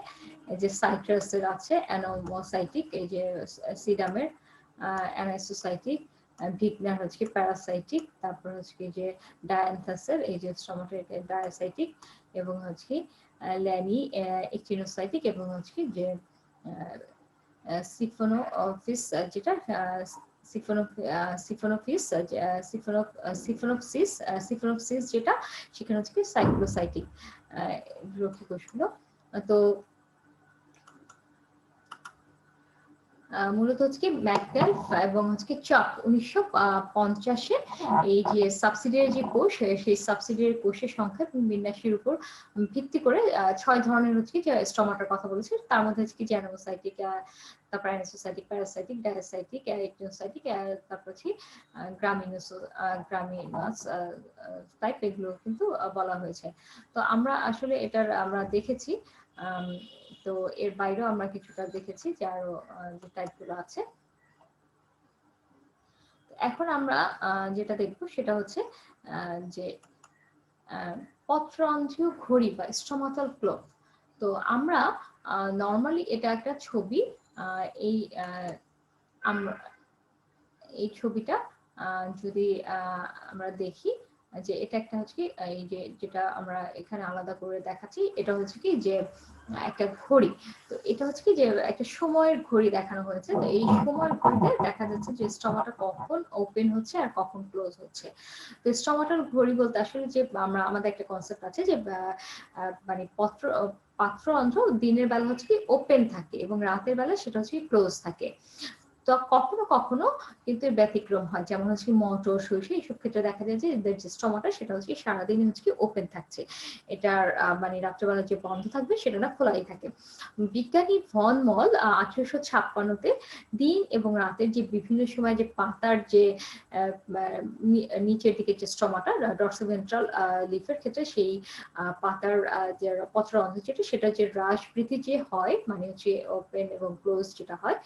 S1: এই যে সাইট্রাসের আছে, অ্যানোমোসাইটিক, এই যে সিডামের অ্যানাইসোসাইটিক, ভিগনার হচ্ছে প্যারাসাইটিক, তারপর হচ্ছে যে ডায়ান্থাসের এই যে স্ট্রোমাটার ডায়াসাইটিক, এবং হচ্ছে ল্যানি এক্টিনোসাইটিক, এবং হচ্ছে যে সিফোনোফিস যেটা সিফোনোফিস সিফোনোপসিস যেটা সেখানে হচ্ছে সাইক্লোসাইটিক রক্ষী কোষগুলো। তো মূলত হচ্ছে কি ম্যাকডেল এবং হচ্ছে চক 1950-এ এই যে সাবসিডিয়ারি যে কোষ, সেই সাবসিডিয়ারি কোষের সংখ্যা এবং বিন্যাসের উপর ভিত্তি করে 6 ধরনের হচ্ছে যে স্ট্রোমাটার কথা বলেছে। তার মধ্যে হচ্ছে কি জ্যানোসাইটিক, তারপর অ্যানাসোসাইটিক, প্যারাসাইটিক, ডায়াসাইটিক, একটিনোসাইটিক, তারপর হচ্ছে গ্রামিনাস টাইপ, এগুলো কিন্তু বলা হয়েছে। তো আমরা আসলে এটার আমরা দেখেছি, তো এর বাইরেও আমরা কিছুটা দেখেছি যে আরো যে টাইপগুলো আছে। এখন আমরা যেটা দেখবো সেটা হচ্ছে যে পত্ররন্ধ্রীয় ঘড়ি বা স্ট্রোমাটাল ক্লোভ। তো আমরা নর্মালি এটা একটা ছবি, এই আমরা এই ছবিটা যদি আমরা দেখি যে এটা একটা হচ্ছে কি এই যে যেটা আমরা এখানে আলাদা করে দেখাচ্ছি, এটা হচ্ছে কি যে একটা ঘড়ি। তো এটা হচ্ছে কি যে একটা সময়ের ঘড়ি দেখানো হয়েছে। তো এই সময়ের ঘড়িতে দেখা যাচ্ছে যে স্টমাটা কখন ওপেন হচ্ছে আর কখন ক্লোজ হচ্ছে। তো স্টমাটার ঘড়ি বলতে আসলে যে আমরা আমাদের একটা কনসেপ্ট আছে যে মানে পাত্ররন্ধ্র দিনের বেলা হচ্ছে কি ওপেন থাকে এবং রাতের বেলা সেটা হচ্ছে ক্লোজ থাকে। তো কখনো কখনো কিন্তু ব্যতিক্রম হয়, যেমন হচ্ছে মটর, সরিষা, এইসব ক্ষেত্রে দেখা যায় যে এদের যে স্টমাটা সেটা হচ্ছে সারাদিন হচ্ছে ওপেন থাকছে, এটার মানে রাত্রেবেলা যে বন্ধ থাকবে সেটা না খোলাই থাকে। বিজ্ঞানী ভন মল 1856-তে দিন এবং রাতের যে বিভিন্ন সময় যে পাতার যে নিচের দিকে যে স্টমাটা ডরসোভেন্ট্রাল লিফের ক্ষেত্রে সেই পাতার যে পত্ররন্ধ্র যেটা সেটা যে হ্রাস বৃদ্ধি যে হয়, মানে হচ্ছে ওপেন এবং ক্লোজ যেটা হয়,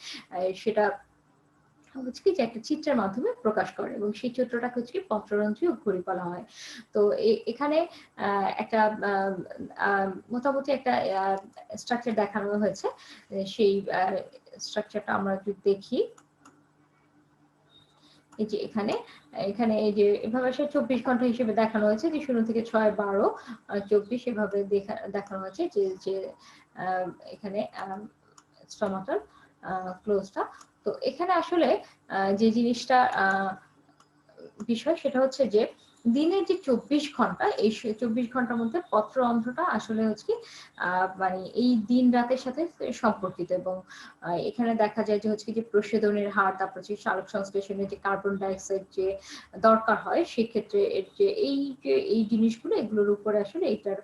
S1: সেটা হচ্ছে কি যে একটা চিত্রের মাধ্যমে প্রকাশ করে এবং সেই চিত্রটাকে হচ্ছে পত্ররন্ধ্রীয় ঘড়ি বলা হয়। তো এখানে একটা মোটামুটি একটা স্ট্রাকচার দেখানো হয়েছে। সেই স্ট্রাকচারটা আমরা যদি দেখি, এই যে এখানে এখানে এই যে এভাবে 24 ঘন্টা হিসেবে দেখানো হয়েছে যে 0 থেকে 6, 12, 24 এভাবে দেখানো হয়েছে যে যে এখানে স্টমাটাল ক্লোজটা। তো এখানে আসলে যে জিনিসটা বিষয় সেটা হচ্ছে যে দিনের যে 24 ঘন্টা, এই 24 ঘন্টার মধ্যে পত্ররন্ধ্রটা আসলে হচ্ছে মানে এই দিন রাতের সাথে সম্পর্কিত। এবং এখানে দেখা যায় যে হচ্ছে যে প্রস্বেদনের হার, তারপর যে সালোক সংশ্লেষণের যে কার্বন ডাইঅক্সাইড যে দরকার হয়, সেক্ষেত্রে এর যে এই জিনিসগুলো, এগুলোর উপরে আসলে এটার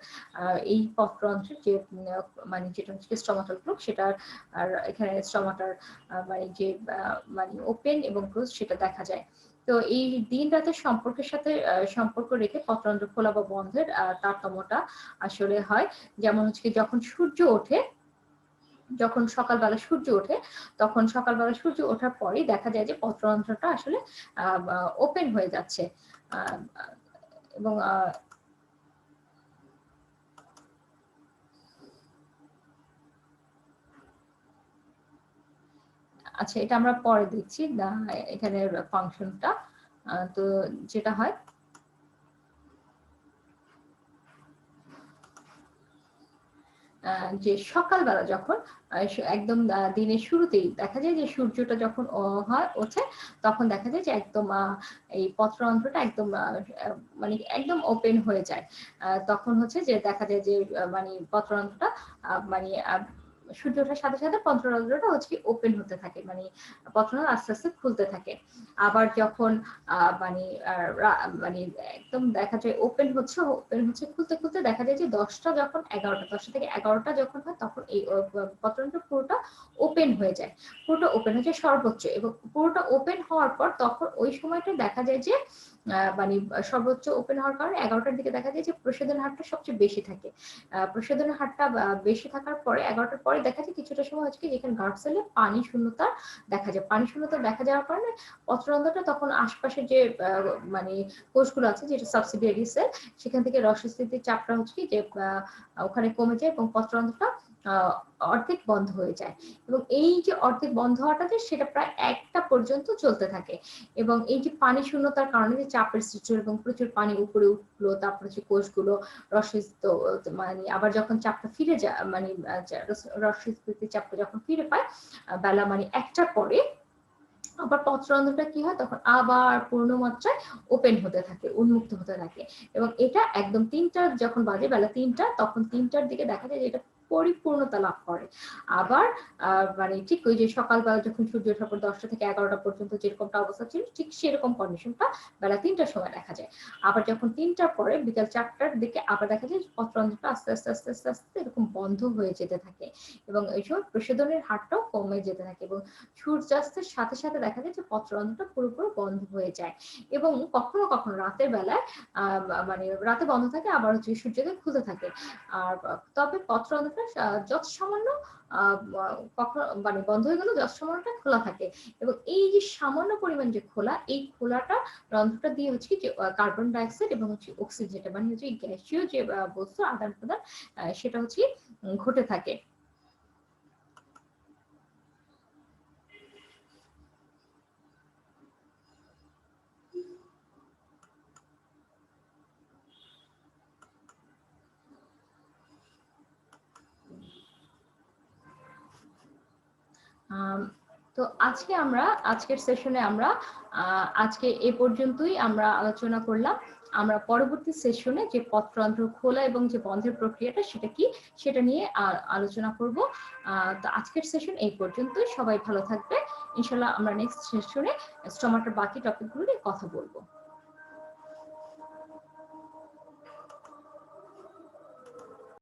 S1: এই পত্ররন্ধ্রের যে মানে যেটা হচ্ছে স্টমাটাল ক্লোভ, সেটার আর এখানে স্টমাটার মানে যে মানে ওপেন এবং ক্লোজ সেটা দেখা যায়। তো এই দিন রাতের সম্পর্কের সাথে সম্পর্ক রেখে পত্ররন্ধ্র খোলা বা বন্ধের তারতম্যটা আসলে হয়। যেমন হচ্ছে যখন সূর্য ওঠে, যখন সকালবেলা সূর্য ওঠে, তখন সকালবেলা সূর্য ওঠার পরেই দেখা যায় যে পত্ররন্ধ্রটা আসলে ওপেন হয়ে যাচ্ছে। এবং আচ্ছা, এটা আমরা পরে দেখছি এখানে ফাংশনটা। তো যেটা হয় যে সকালবেলা যখন একদম দিনের শুরুতেই দেখা যায় যে সূর্যটা যখন হয় ওঠে, তখন দেখা যায় যে একদম এই পত্ররন্ধ্রটা একদম মানে একদম ওপেন হয়ে যায়। তখন হচ্ছে যে দেখা যায় যে মানে পত্ররন্ধ্রটা মানে সূর্য ওঠার সাথে সাথে পত্ররন্ধ্রটা হচ্ছে কি ওপেন হতে থাকে, মানে পত্ররন্ধ্র আস্তে আস্তে খুলতে থাকে। আবার যখন মানে মানে একদম দেখা যায় ওপেন হচ্ছে খুলতে খুলতে দেখা যায় যে 10টা যখন 11টা 10টা থেকে 11টা যখন হয় তখন এই পত্ররন্ধ্র পুরোটা ওপেন হয়ে যায়, পুরোটা ওপেন হয়ে যায় সর্বোচ্চ, এবং পুরোটা ওপেন হওয়ার পর তখন ওই সময়টা দেখা যায় যে মানে সর্বোচ্চ ওপেন হওয়ার কারণে 11টার দিকে দেখা যায় যে প্রসাধনের হারটা সবচেয়ে বেশি থাকে। প্রসাধনের হারটা বেশি থাকার পরে 11টার পরে দেখা যায় কিছুটা সময় হচ্ছে কি যেখানে গার্ড সেলে পানি শূন্যতা দেখা যায়, পানি শূন্যতা দেখা যাওয়ার কারণে পত্ররন্ধ্রটা তখন আশপাশে যে মানে কোষগুলো আছে যেটা সাবসিডিয়ারি সেল, সেখান থেকে রসস্থিতির চাপটা হচ্ছে কি যে ওখানে কমে যায় এবং পত্ররন্ধ্রটা অর্ধেক বন্ধ হয়ে যায়। এবং এই যে অর্ধেক বন্ধ হওয়াটা সেটা প্রায় 1টা পর্যন্ত চলতে থাকে। এবং এই যে পানি শূন্যতার কারণে যে চাপের সৃষ্টি এবং প্রচুর পানি উপরে উঠলো, তারপরে যে কোষগুলো রসস্থিত মানে আবার যখন চাপটা ফিরে যায়, মানে রসস্থিতির চাপটা যখন ফিরে পায় বেলা মানে 1টার পরে, আবার পত্ররন্ধ্রটা কি হয় তখন আবার পূর্ণ মাত্রায় ওপেন হতে থাকে, উন্মুক্ত হতে থাকে। এবং এটা একদম 3টা যখন বাজে, বেলা 3টা, তখন 3টার দিকে দেখা যায় যে এটা পরিপূর্ণতা লাভ করে। আবার মানে ঠিক ওই যে সকালবেলা যখন সূর্য ওঠার পর 10টা থেকে 11টা পর্যন্ত যেরকমটা অবস্থা ছিল ঠিক সেরকম কন্ডিশনটা বেলা 3টার সময় দেখা যায়। আবার যখন 3টার পরে বিকাল 4টার দিকে আবার দেখা যায় পত্ররন্ধ্রটা আস্তে আস্তে আস্তে আস্তে আস্তে এরকম বন্ধ হয়ে যেতে থাকে, এবং এই সময় প্রসাধনের হারটাও কমে যেতে থাকে, এবং সূর্যাস্তের সাথে সাথে দেখা যায় যে পত্ররন্ধ্রটা পুরোপুরি বন্ধ হয়ে যায়। এবং কখনো কখনো রাতের বেলায় মানে রাতে বন্ধ থাকে, আবার হচ্ছে সূর্যোদয় খুলতে থাকে। আর তবে পত্ররন্ধ্রটা যত সামান্য কখনো মানে বন্ধ হয়ে গেল, যত সামান্যটা খোলা থাকে। এবং এই যে সামান্য পরিমাণ যে খোলা, এই খোলাটা রন্ধ্রটা দিয়ে হচ্ছে কি যে কার্বন ডাইঅক্সাইড এবং হচ্ছে অক্সিজেন, যেটা মানে হচ্ছে গ্যাসীয় যে বস্তু আদান প্রদান সেটা হচ্ছে ঘটে থাকে। তো আজকের সেশনে আমরা আজকে এ পর্যন্তই আমরা আলোচনা করলাম। আমরা পরবর্তী সেশনে যে পত্ররন্ধ্র খোলা এবং যে বন্ধের প্রক্রিয়াটা সেটা কি সেটা নিয়ে আলোচনা করব। তো আজকের সেশন এই পর্যন্তই, সবাই ভালো থাকবে। ইনশাল্লাহ আমরা নেক্সট সেশনে স্টোমাটার বাকি টপিকগুলো নিয়ে কথা বলবো।